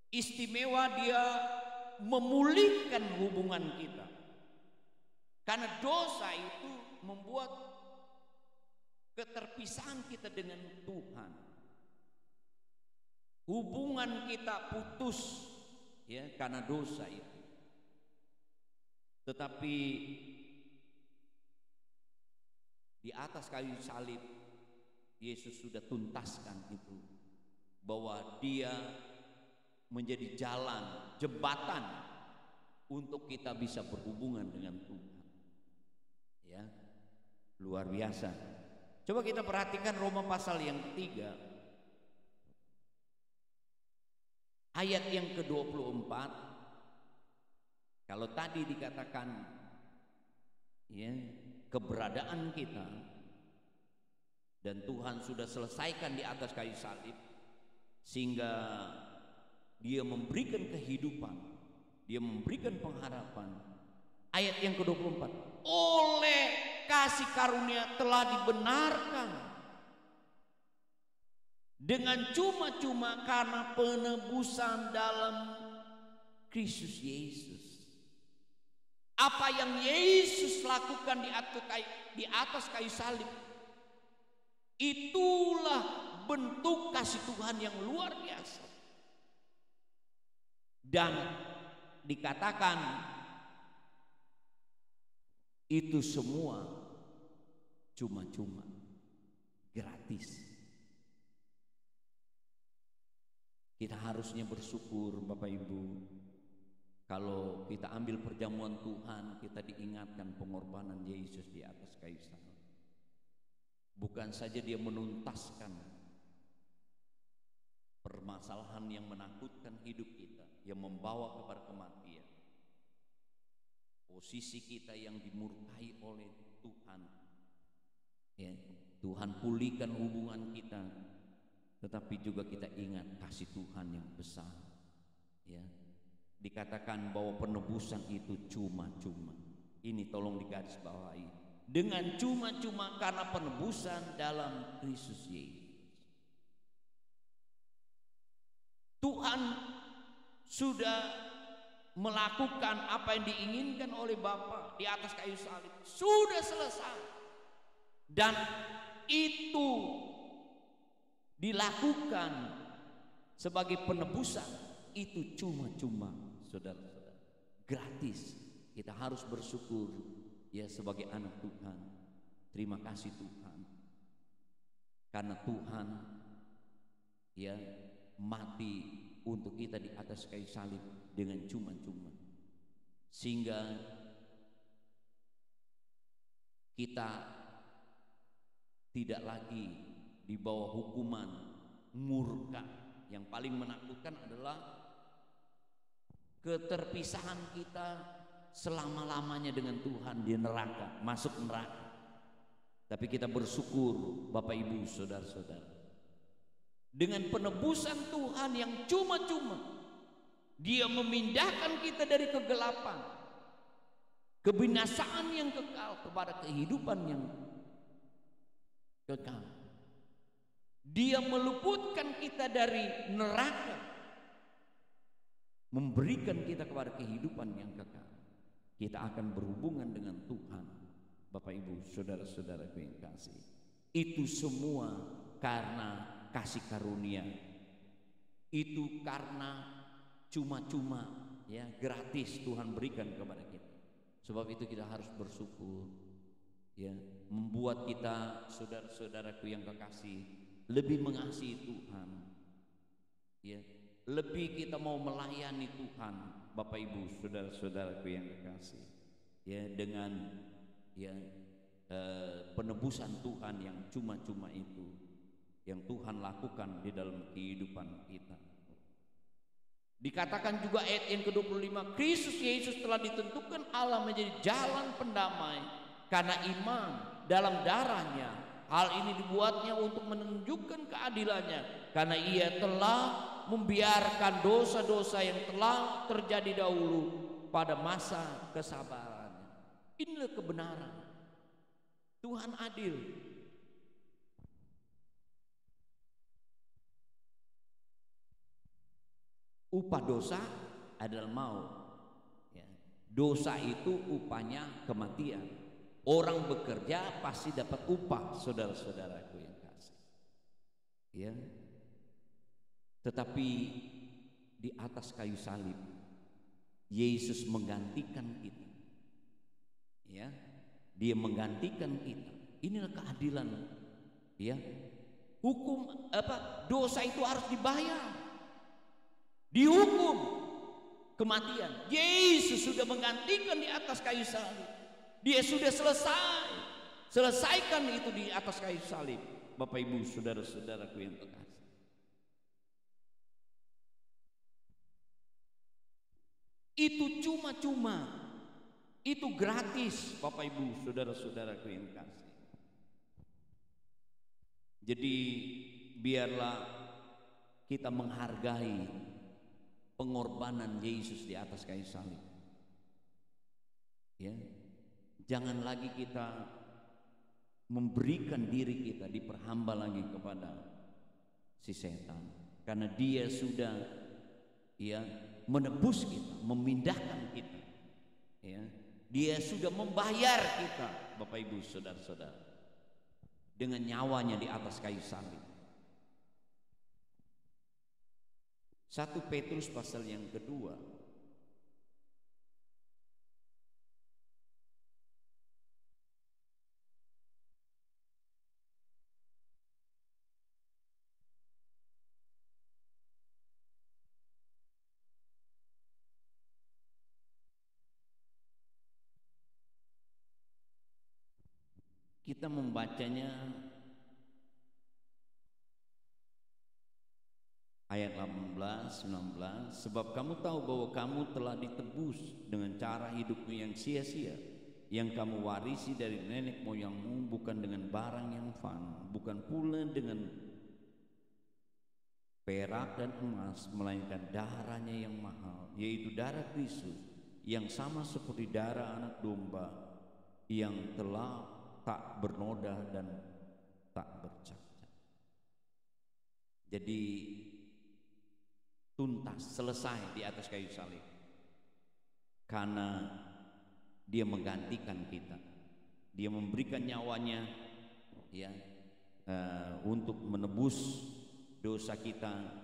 Istimewa dia memulihkan hubungan kita. Karena dosa itu membuat keterpisahan kita dengan Tuhan. Hubungan kita putus, ya, karena dosa itu. Tetapi di atas kayu salib Yesus sudah tuntaskan itu, bahwa dia menjadi jalan, jembatan untuk kita bisa berhubungan dengan Tuhan, ya, luar biasa. Coba kita perhatikan Roma pasal yang ketiga ayat yang ke-24. Kalau tadi dikatakan, ya, keberadaan kita dan Tuhan sudah selesaikan di atas kayu salib, sehingga dia memberikan kehidupan, dia memberikan pengharapan. Ayat yang ke-24, oleh kasih karunia telah dibenarkan dengan cuma-cuma karena penebusan dalam Kristus Yesus. Apa yang Yesus lakukan di atas kayu salib, itulah bentuk kasih Tuhan yang luar biasa. Dan dikatakan itu semua cuma-cuma, gratis. Kita harusnya bersyukur Bapak Ibu. Kalau kita ambil perjamuan Tuhan, kita diingatkan pengorbanan Yesus di atas kayu salib. Bukan saja dia menuntaskan permasalahan yang menakutkan hidup kita, yang membawa kepada kematian, posisi kita yang dimurkai oleh Tuhan, ya, Tuhan pulihkan hubungan kita, tetapi juga kita ingat kasih Tuhan yang besar, ya. Dikatakan bahwa penebusan itu cuma-cuma. Ini tolong digarisbawahi. Dengan cuma-cuma karena penebusan dalam Kristus Yesus. Tuhan sudah melakukan apa yang diinginkan oleh Bapa di atas kayu salib. Sudah selesai. Dan itu dilakukan sebagai penebusan. Itu cuma-cuma, saudara-saudara, gratis. Kita harus bersyukur, ya, sebagai anak Tuhan. Terima kasih Tuhan, karena Tuhan, ya, mati untuk kita di atas kayu salib dengan cuma-cuma, sehingga kita tidak lagi di bawah hukuman murka. Yang paling menakutkan adalah keterpisahan kita selama-lamanya dengan Tuhan di neraka, masuk neraka. Tapi kita bersyukur Bapak Ibu saudara-saudara, dengan penebusan Tuhan yang cuma-cuma, dia memindahkan kita dari kegelapan, kebinasaan yang kekal, kepada kehidupan yang kekal. Dia meluputkan kita dari neraka, memberikan kita kepada kehidupan yang kekal. Kita akan berhubungan dengan Tuhan. Bapak Ibu saudara-saudara yang kasih, itu semua karena kasih karunia. Itu karena cuma-cuma, ya, gratis Tuhan berikan kepada kita. Sebab itu kita harus bersyukur, ya, membuat kita, saudara-saudaraku yang kekasih, lebih mengasihi Tuhan, ya, lebih kita mau melayani Tuhan. Bapak Ibu saudara-saudaraku yang kekasih, ya, dengan, ya, penebusan Tuhan yang cuma-cuma itu yang Tuhan lakukan di dalam kehidupan kita. Dikatakan juga ayat yang ke-25, Kristus Yesus telah ditentukan Allah menjadi jalan pendamai karena iman dalam darahnya. Hal ini dibuatnya untuk menunjukkan keadilannya karena ia telah membiarkan dosa-dosa yang telah terjadi dahulu pada masa kesabarannya. Inilah kebenaran. Tuhan adil. Upah dosa adalah maut. Ya. Dosa itu upahnya kematian. Orang bekerja pasti dapat upah, saudara-saudaraku yang kasih. Ya. Tetapi di atas kayu salib Yesus menggantikan kita. Ya. Dia menggantikan kita. Inilah keadilan. Ya. Dosa itu harus dibayar. Dihukum kematian. Yesus sudah menggantikan di atas kayu salib. Dia sudah selesaikan itu di atas kayu salib. Bapak Ibu, saudara-saudaraku yang terkasih, itu cuma-cuma, itu gratis. Bapak Ibu, saudara-saudaraku yang kasih. Jadi biarlah kita menghargai pengorbanan Yesus di atas kayu salib. Ya. Jangan lagi kita memberikan diri kita diperhamba lagi kepada si setan, karena dia sudah menebus kita, memindahkan kita. Ya. Dia sudah membayar kita, Bapak Ibu, saudara-saudara, dengan nyawanya di atas kayu salib. 1 Petrus pasal yang kedua kita membacanya ayat 18, 19, sebab kamu tahu bahwa kamu telah ditebus dengan cara hidupmu yang sia-sia, yang kamu warisi dari nenek moyangmu, bukan dengan barang yang fana, bukan pula dengan perak dan emas, melainkan darahnya yang mahal, yaitu darah Kristus, yang sama seperti darah anak domba, yang telah tak bernoda dan tak bercacat. Jadi tuntas, selesai di atas kayu salib, karena dia menggantikan kita. Dia memberikan nyawanya untuk menebus dosa kita.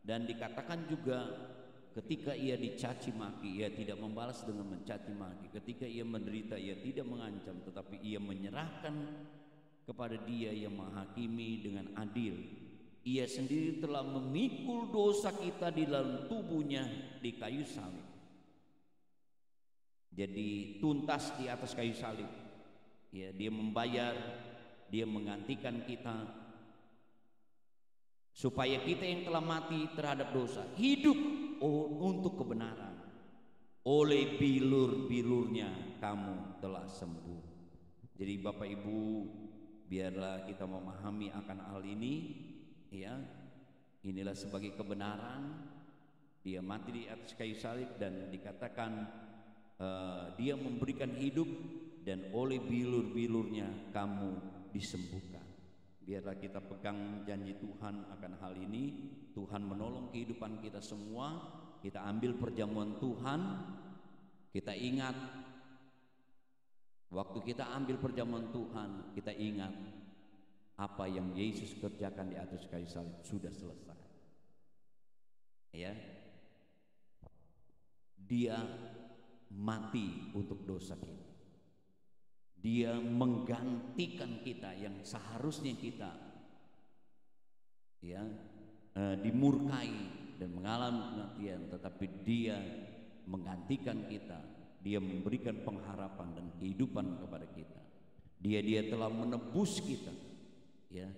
Dan dikatakan juga ketika ia dicaci maki, ia tidak membalas dengan mencaci maki. Ketika ia menderita, ia tidak mengancam, tetapi ia menyerahkan kepada Dia yang menghakimi dengan adil. Ia sendiri telah memikul dosa kita di dalam tubuhnya di kayu salib. Jadi tuntas di atas kayu salib. Ya, dia membayar, dia menggantikan kita, supaya kita yang telah mati terhadap dosa hidup untuk kebenaran. Oleh bilur-bilurnya kamu telah sembuh. Jadi Bapak Ibu, biarlah kita memahami akan hal ini. Ya, inilah sebagai kebenaran. Dia mati di atas kayu salib dan dikatakan dia memberikan hidup, dan oleh bilur-bilurnya kamu disembuhkan. Biarlah kita pegang janji Tuhan akan hal ini. Tuhan menolong kehidupan kita semua. Kita ambil perjamuan Tuhan. Kita ingat, waktu kita ambil perjamuan Tuhan, kita ingat apa yang Yesus kerjakan di atas kayu salib sudah selesai. Ya, Dia mati untuk dosa kita. Dia menggantikan kita yang seharusnya kita dimurkai dan mengalami kematian, tetapi Dia menggantikan kita. Dia memberikan pengharapan dan kehidupan kepada kita. Dia telah menebus kita, ya.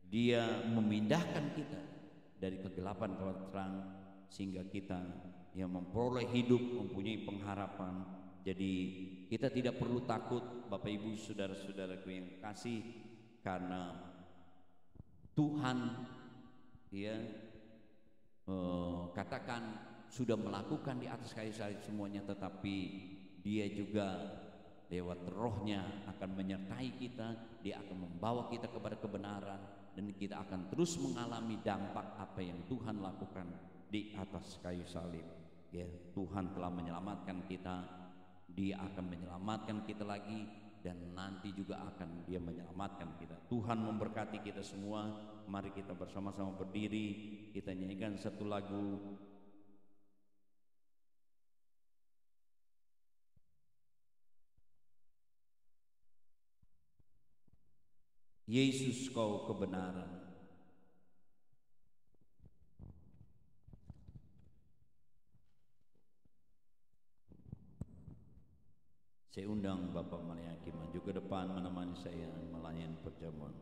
Dia memindahkan kita dari kegelapan kepada terang, sehingga kita yang memperoleh hidup, mempunyai pengharapan. Jadi kita tidak perlu takut, Bapak Ibu, saudara-saudaraku yang kasih, karena Tuhan, ya, katakan sudah melakukan di atas kayu salib semuanya, tetapi Dia juga lewat Roh-Nya akan menyertai kita. Dia akan membawa kita kepada kebenaran, dan kita akan terus mengalami dampak apa yang Tuhan lakukan di atas kayu salib. Ya, Tuhan telah menyelamatkan kita, Dia akan menyelamatkan kita lagi, dan nanti juga akan Dia menyelamatkan kita. Tuhan memberkati kita semua. Mari kita bersama-sama berdiri, kita nyanyikan satu lagu. Yesus, Kau kebenaran. Saya undang Bapak Maliaki maju ke depan menemani saya melayani perjamuan.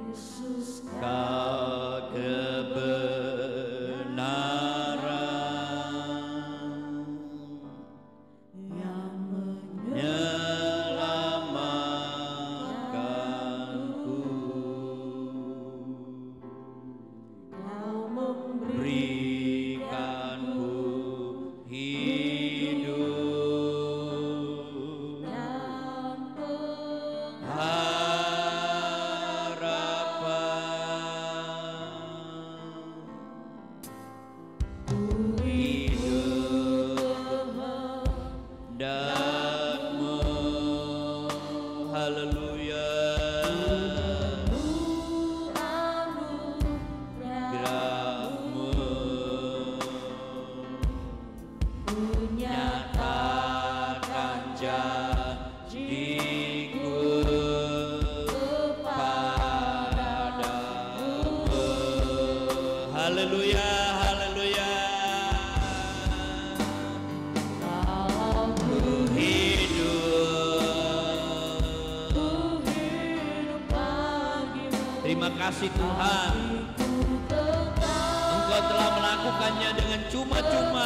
Yesus, Kau kebenaran yang menyelamatkanku, Kau memberikanku hidup dan Terima kasih Tuhan, Engkau telah melakukannya dengan cuma-cuma.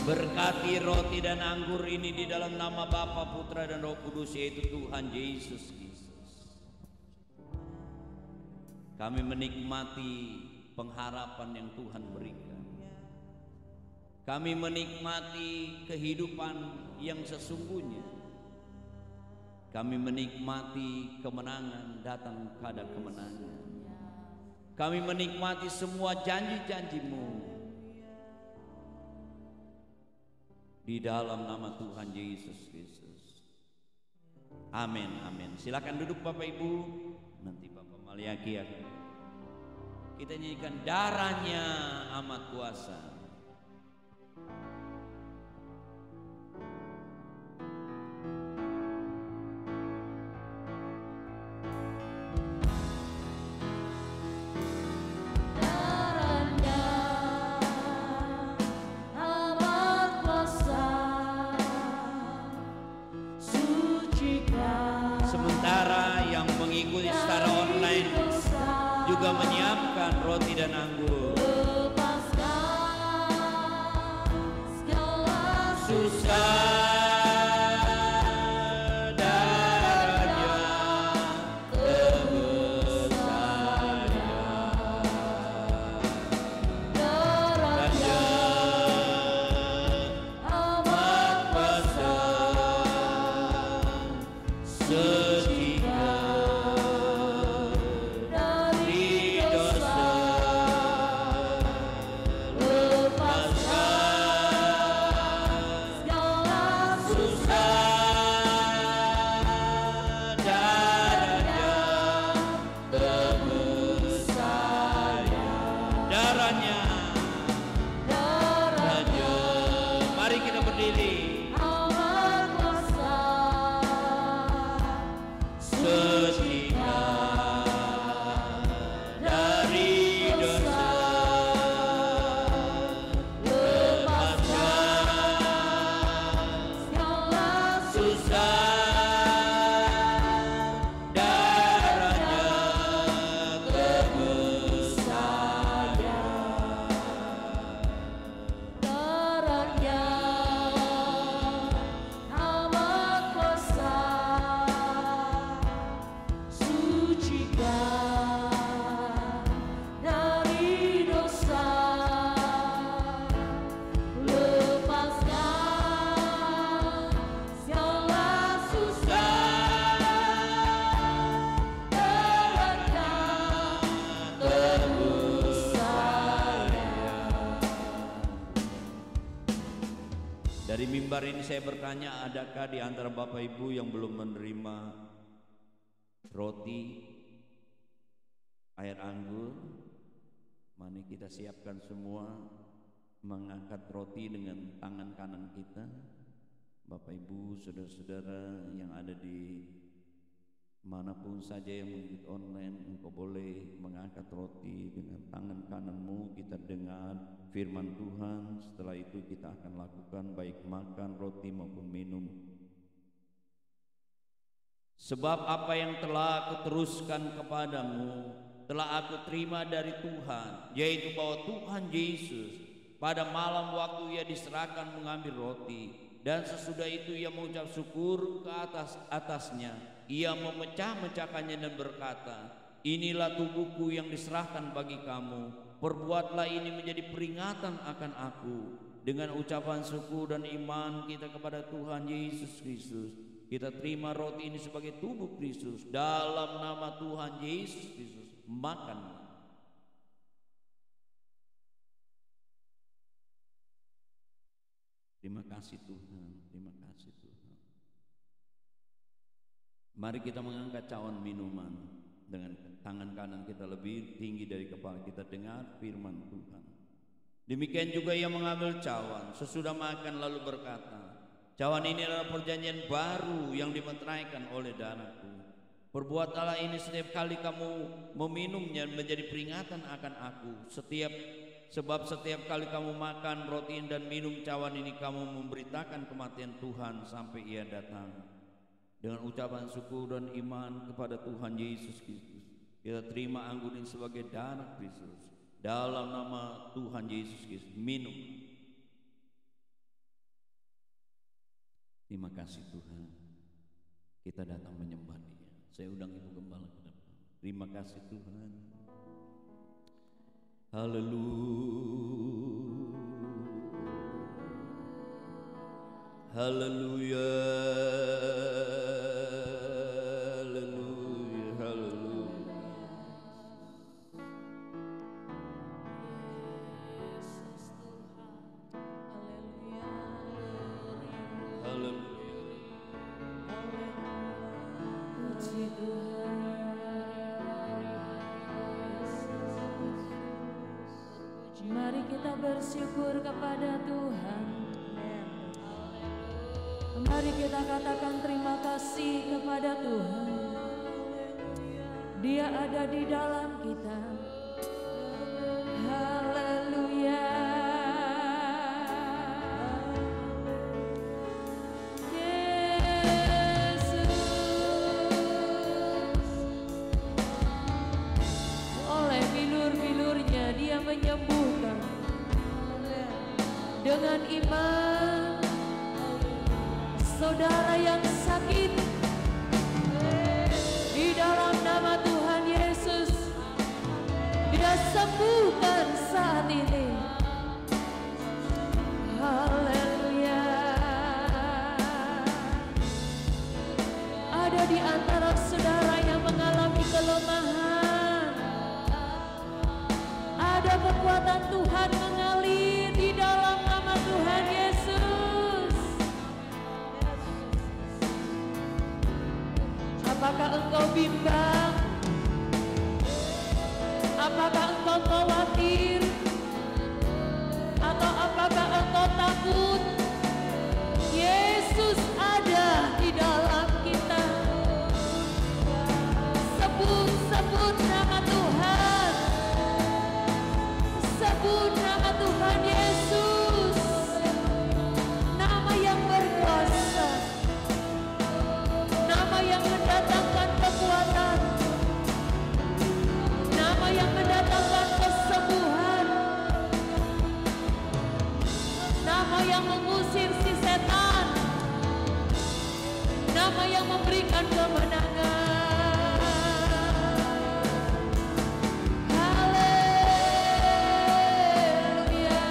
Berkati roti dan anggur ini di dalam nama Bapa, Putra dan Roh Kudus, yaitu Tuhan Yesus Kristus. Kami menikmati pengharapan yang Tuhan berikan. Kami menikmati kehidupan yang sesungguhnya. Kami menikmati kemenangan datang pada kemenangan. Kami menikmati semua janji-janji-Mu. Di dalam nama Tuhan Yesus Kristus. Amin, amin. Silakan duduk Bapak Ibu. Nanti Bapak Maliaki akan kita nyanyikan darahnya amat kuasa. Juga menyiapkan roti dan anggur. Susah darahnya mimbar ini saya bertanya, adakah di antara Bapak Ibu yang belum menerima roti, air anggur? Mari kita siapkan semua mengangkat roti dengan tangan kanan kita. Bapak Ibu, saudara-saudara yang ada di manapun saja yang mengikuti online, engkau boleh mengangkat roti dengan tangan kananmu. Kita dengar firman Tuhan. Setelah itu kita akan lakukan baik makan roti maupun minum. Sebab apa yang telah aku teruskan kepadamu telah aku terima dari Tuhan, yaitu bahwa Tuhan Yesus pada malam waktu ia diserahkan mengambil roti, dan sesudah itu ia mengucap syukur ke atasnya, ia memecah-mecahkannya dan berkata, inilah tubuhku yang diserahkan bagi kamu, perbuatlah ini menjadi peringatan akan aku. Dengan ucapan syukur dan iman kita kepada Tuhan Yesus Kristus, kita terima roti ini sebagai tubuh Kristus. Dalam nama Tuhan Yesus Kristus, makan. Terima kasih Tuhan, terima kasih Tuhan. Mari kita mengangkat cawan minuman dengan tangan kanan kita lebih tinggi dari kepala kita, dengar firman Tuhan. Demikian juga ia mengambil cawan sesudah makan lalu berkata, cawan ini adalah perjanjian baru yang dimeteraikan oleh darahku. Perbuatlah ini setiap kali kamu meminumnya menjadi peringatan akan aku. Sebab setiap kali kamu makan roti dan minum cawan ini, kamu memberitakan kematian Tuhan sampai ia datang. Dengan ucapan syukur dan iman kepada Tuhan Yesus Kristus, kita terima anggur ini sebagai darah Kristus. Dalam nama Tuhan Yesus Kristus, minum. Terima kasih Tuhan, kita datang menyembah Dia. Saya undang Ibu Gembala ke depan. Terima kasih Tuhan. Haleluya, haleluya, haleluya, haleluya. Yesus Tuhan, haleluya, Haleluya. puji Tuhan. Mari kita bersyukur kepada Tuhan. Mari kita katakan terima kasih kepada Tuhan. Dia ada di dalam kita. Haleluya. Yesus, oleh bilur-bilurnya Dia menyembuhkan. Dengan iman, saudara yang sakit, di dalam nama Tuhan Yesus, Dia sembuhkan saat ini. Haleluya. Ada di antara saudara yang mengalami kelemahan, ada kekuatan Tuhan mengalir di dalam nama Tuhan Yesus. Apakah engkau bimbang? Apakah engkau khawatir? Atau apakah engkau takut? Yesus ada di dalam kita. Sebut nama Tuhan. Sebut nama Tuhan Yesus. Nama yang berkuasa, nama yang mendatangkan kekuatan, nama yang mendatangkan kesembuhan, nama yang mengusir si setan, nama yang memberikan kemenangan. Haleluya.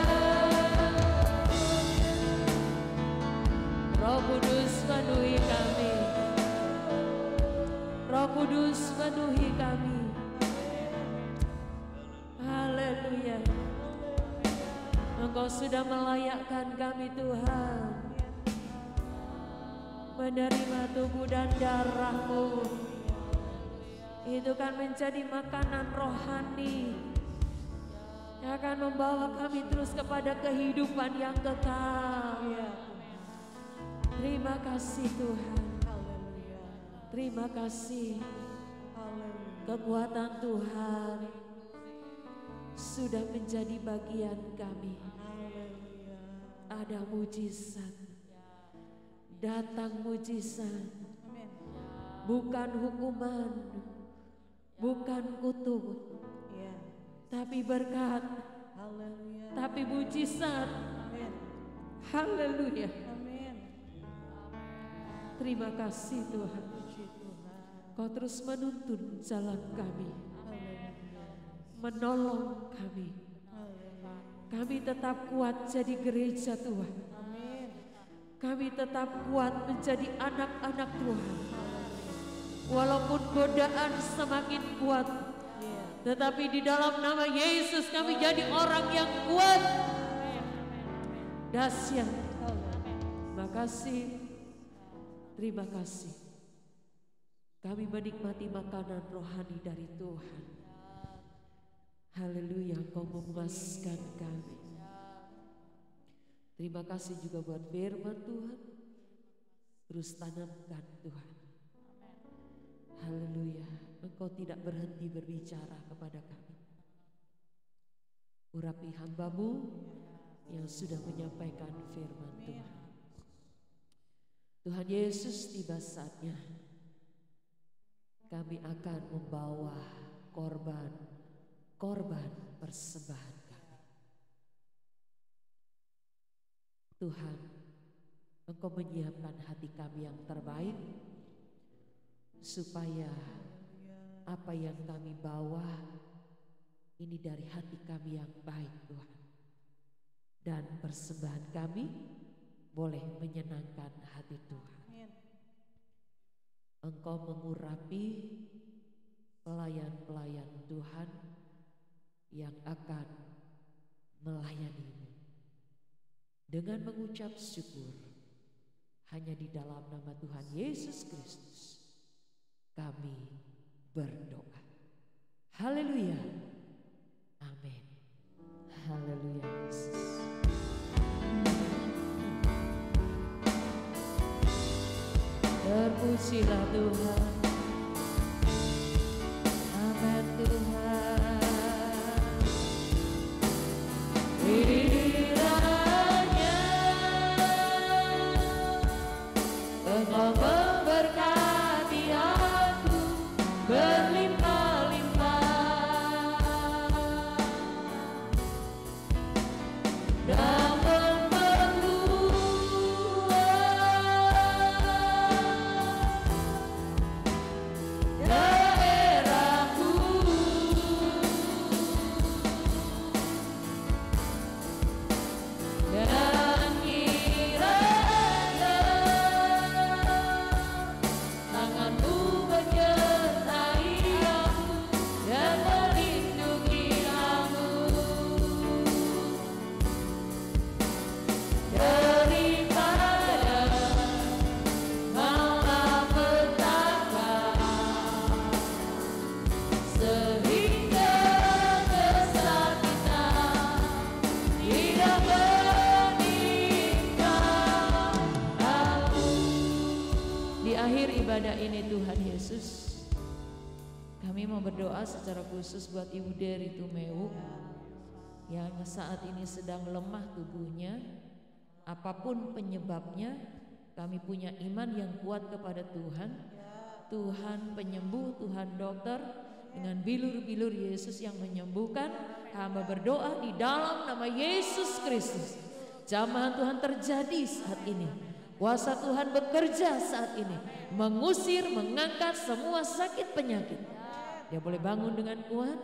Roh Kudus penuhi kami. Roh Kudus penuhi kami. Haleluya. Engkau sudah melayakkan kami Tuhan. menerima tubuh dan darah-Mu. Itu kan menjadi makanan rohani yang akan membawa kami terus kepada kehidupan yang kekal. Terima kasih Tuhan. Terima kasih. Kekuatan Tuhan sudah menjadi bagian kami. Ada mujizat, datang mujizat, bukan hukuman, bukan kutuk, tapi berkat, tapi mujizat. Haleluya. Terima kasih Tuhan. Kau terus menuntun jalan kami, menolong kami. Kami tetap kuat jadi gereja Tuhan. Kami tetap kuat menjadi anak-anak Tuhan. Walaupun godaan semakin kuat, tetapi di dalam nama Yesus kami jadi orang yang kuat. Dahsyat. Makasih. Terima kasih. Kami menikmati makanan rohani dari Tuhan. Haleluya, Engkau memuaskan kami. Terima kasih juga buat firman Tuhan. Terus tanamkan Tuhan. Haleluya, Engkau tidak berhenti berbicara kepada kami. Urapi hamba-Mu yang sudah menyampaikan firman Tuhan. Tuhan Yesus, tiba saatnya kami akan membawa korban persembahan kami. Tuhan, Engkau menyiapkan hati kami yang terbaik, supaya apa yang kami bawa ini dari hati kami yang baik Tuhan. Dan persembahan kami boleh menyenangkan hati Tuhan. Engkau mengurapi pelayan-pelayan Tuhan yang akan melayani-Mu dengan mengucap syukur. Hanya di dalam nama Tuhan Yesus Kristus kami berdoa. Haleluya. Amin. Haleluya Yesus. Terpujilah Tuhan. Amin Tuhan. Kiranya Engkau memberkati aku berlimpah-limpah dan ibadah ini Tuhan Yesus, kami mau berdoa secara khusus buat Ibu Dery Tumeu yang saat ini sedang lemah tubuhnya. Apapun penyebabnya, kami punya iman yang kuat kepada Tuhan. Tuhan penyembuh, Tuhan dokter, dengan bilur-bilur Yesus yang menyembuhkan. Hamba berdoa di dalam nama Yesus Kristus, jamahan Tuhan terjadi saat ini. Kuasa Tuhan bekerja saat ini, mengusir, mengangkat semua sakit penyakit. Dia boleh bangun dengan kuat,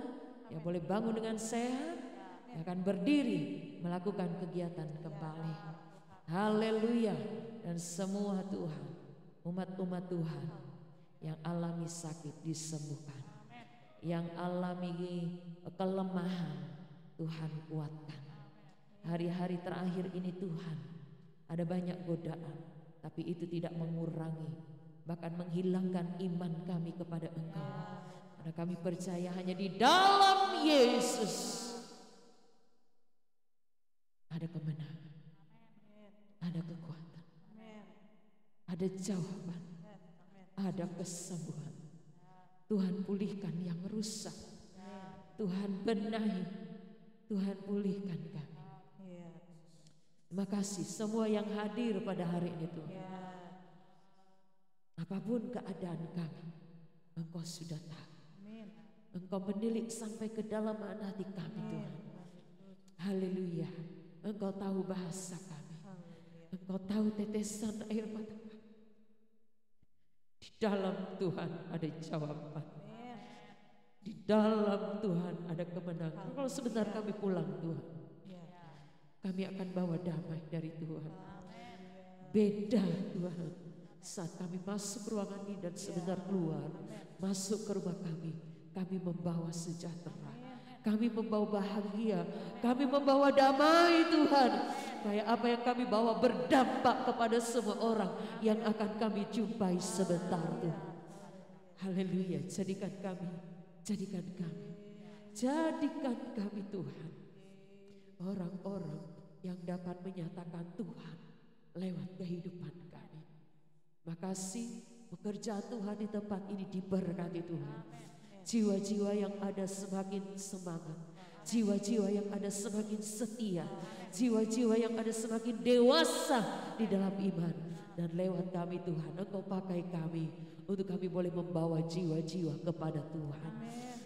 dia boleh bangun dengan sehat, dia akan berdiri melakukan kegiatan kembali. Haleluya. Dan semua Tuhan, umat-umat Tuhan yang alami sakit disembuhkan, yang alami kelemahan Tuhan kuatkan. Hari-hari terakhir ini Tuhan, ada banyak godaan, tapi itu tidak mengurangi, bahkan menghilangkan iman kami kepada Engkau. Karena kami percaya hanya di dalam Yesus ada kemenangan, ada kekuatan, ada jawaban, ada kesembuhan. Tuhan pulihkan yang rusak, Tuhan benahi, Tuhan pulihkan kami. Terima kasih semua yang hadir pada hari ini Tuhan. Apapun keadaan kami, Engkau sudah tahu. Engkau menilik sampai ke dalam hati kami Tuhan. Haleluya. Engkau tahu bahasa kami. Engkau tahu tetesan air mata kami. Di dalam Tuhan ada jawaban. Di dalam Tuhan ada kemenangan. Kalau sebentar kami pulang Tuhan, kami akan bawa damai dari Tuhan. Beda Tuhan saat kami masuk ruangan ini dan sebentar keluar, masuk ke rumah kami membawa sejahtera, kami membawa bahagia, kami membawa damai Tuhan. Kayak apa yang kami bawa berdampak kepada semua orang yang akan kami jumpai sebentar Tuhan. Haleluya. Jadikan kami Tuhan orang-orang yang dapat menyatakan Tuhan lewat kehidupan kami. Makasih pekerjaan Tuhan di tempat ini diberkati Tuhan. Jiwa-jiwa yang ada semakin semangat, jiwa-jiwa yang ada semakin setia, jiwa-jiwa yang ada semakin dewasa di dalam iman. Dan lewat kami Tuhan, Engkau pakai kami untuk kami boleh membawa jiwa-jiwa kepada Tuhan.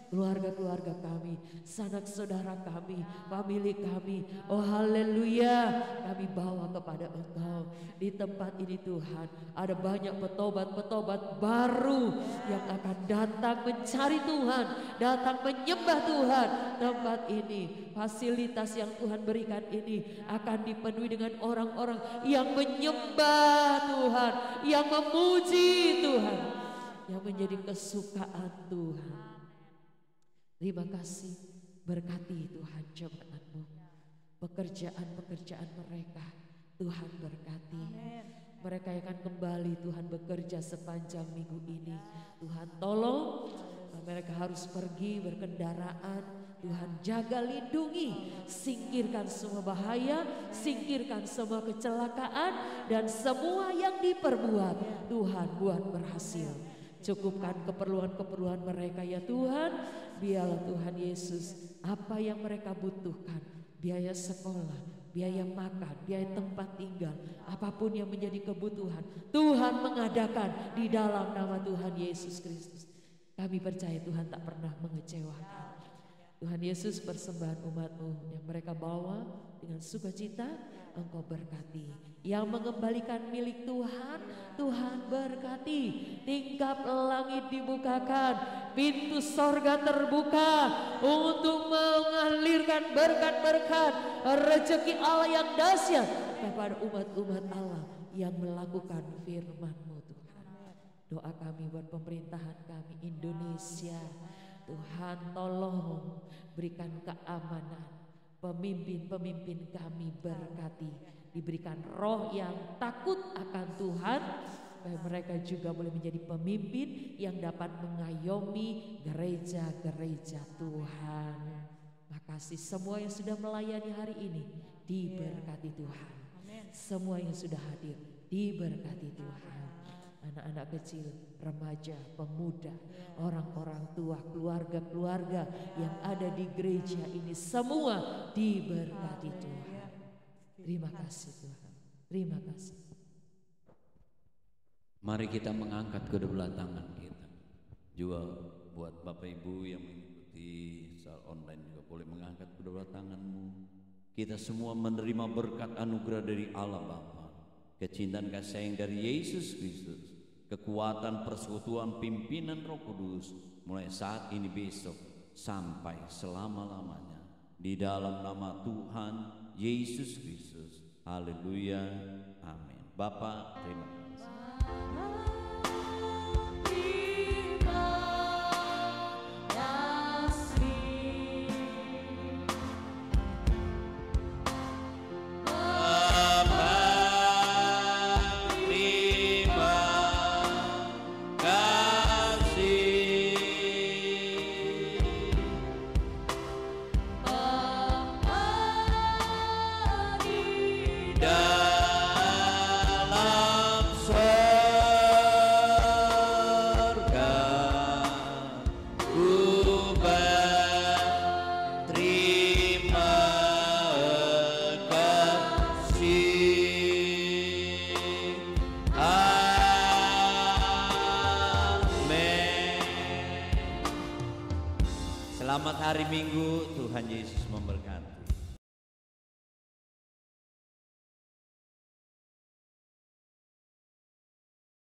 Keluarga-keluarga kami, sanak saudara kami, famili kami, oh haleluya, kami bawa kepada Engkau. Di tempat ini Tuhan, ada banyak petobat-petobat baru yang akan datang mencari Tuhan, datang menyembah Tuhan. Tempat ini, fasilitas yang Tuhan berikan ini akan dipenuhi dengan orang-orang yang menyembah Tuhan, yang memuji Tuhan, yang menjadi kesukaan Tuhan. Terima kasih, berkati Tuhan jemaat-Mu, pekerjaan-pekerjaan mereka Tuhan berkati. Mereka yang akan kembali Tuhan bekerja sepanjang minggu ini, Tuhan tolong. Mereka harus pergi berkendaraan, Tuhan jaga lindungi, singkirkan semua bahaya, singkirkan semua kecelakaan, dan semua yang diperbuat Tuhan buat berhasil. Cukupkan keperluan-keperluan mereka ya Tuhan. Biarlah Tuhan Yesus apa yang mereka butuhkan, biaya sekolah, biaya makan, biaya tempat tinggal, apapun yang menjadi kebutuhan, Tuhan mengadakan di dalam nama Tuhan Yesus Kristus. Kami percaya Tuhan tak pernah mengecewakan. Tuhan Yesus, persembahan umat-Mu yang mereka bawa dengan sukacita, Engkau berkati. Yang mengembalikan milik Tuhan, Tuhan berkati. Tingkap langit dibukakan, pintu sorga terbuka untuk mengalirkan berkat-berkat, rezeki Allah yang dahsyat kepada umat-umat Allah yang melakukan firman-Mu Tuhan. Doa kami buat pemerintahan kami Indonesia, Tuhan tolong berikan keamanan. Pemimpin-pemimpin kami berkati, diberikan roh yang takut akan Tuhan, supaya mereka juga boleh menjadi pemimpin yang dapat mengayomi gereja-gereja Tuhan. Makasih semua yang sudah melayani hari ini diberkati Tuhan. Semua yang sudah hadir diberkati Tuhan. Anak-anak kecil, remaja, pemuda, orang-orang tua, keluarga-keluarga yang ada di gereja ini semua diberkati Tuhan. Terima kasih Tuhan. Terima kasih. Mari kita mengangkat kedua tangan kita. Juga buat Bapak Ibu yang mengikuti secara online juga boleh mengangkat kedua tanganmu. Kita semua menerima berkat anugerah dari Allah Bapa, kecintaan kasih sayang dari Yesus Kristus, kekuatan persekutuan pimpinan Roh Kudus mulai saat ini besok sampai selama-lamanya di dalam nama Tuhan Yesus Kristus. Haleluya. Amin. Bapa, terima kasih. Selamat hari Minggu, Tuhan Yesus memberkati.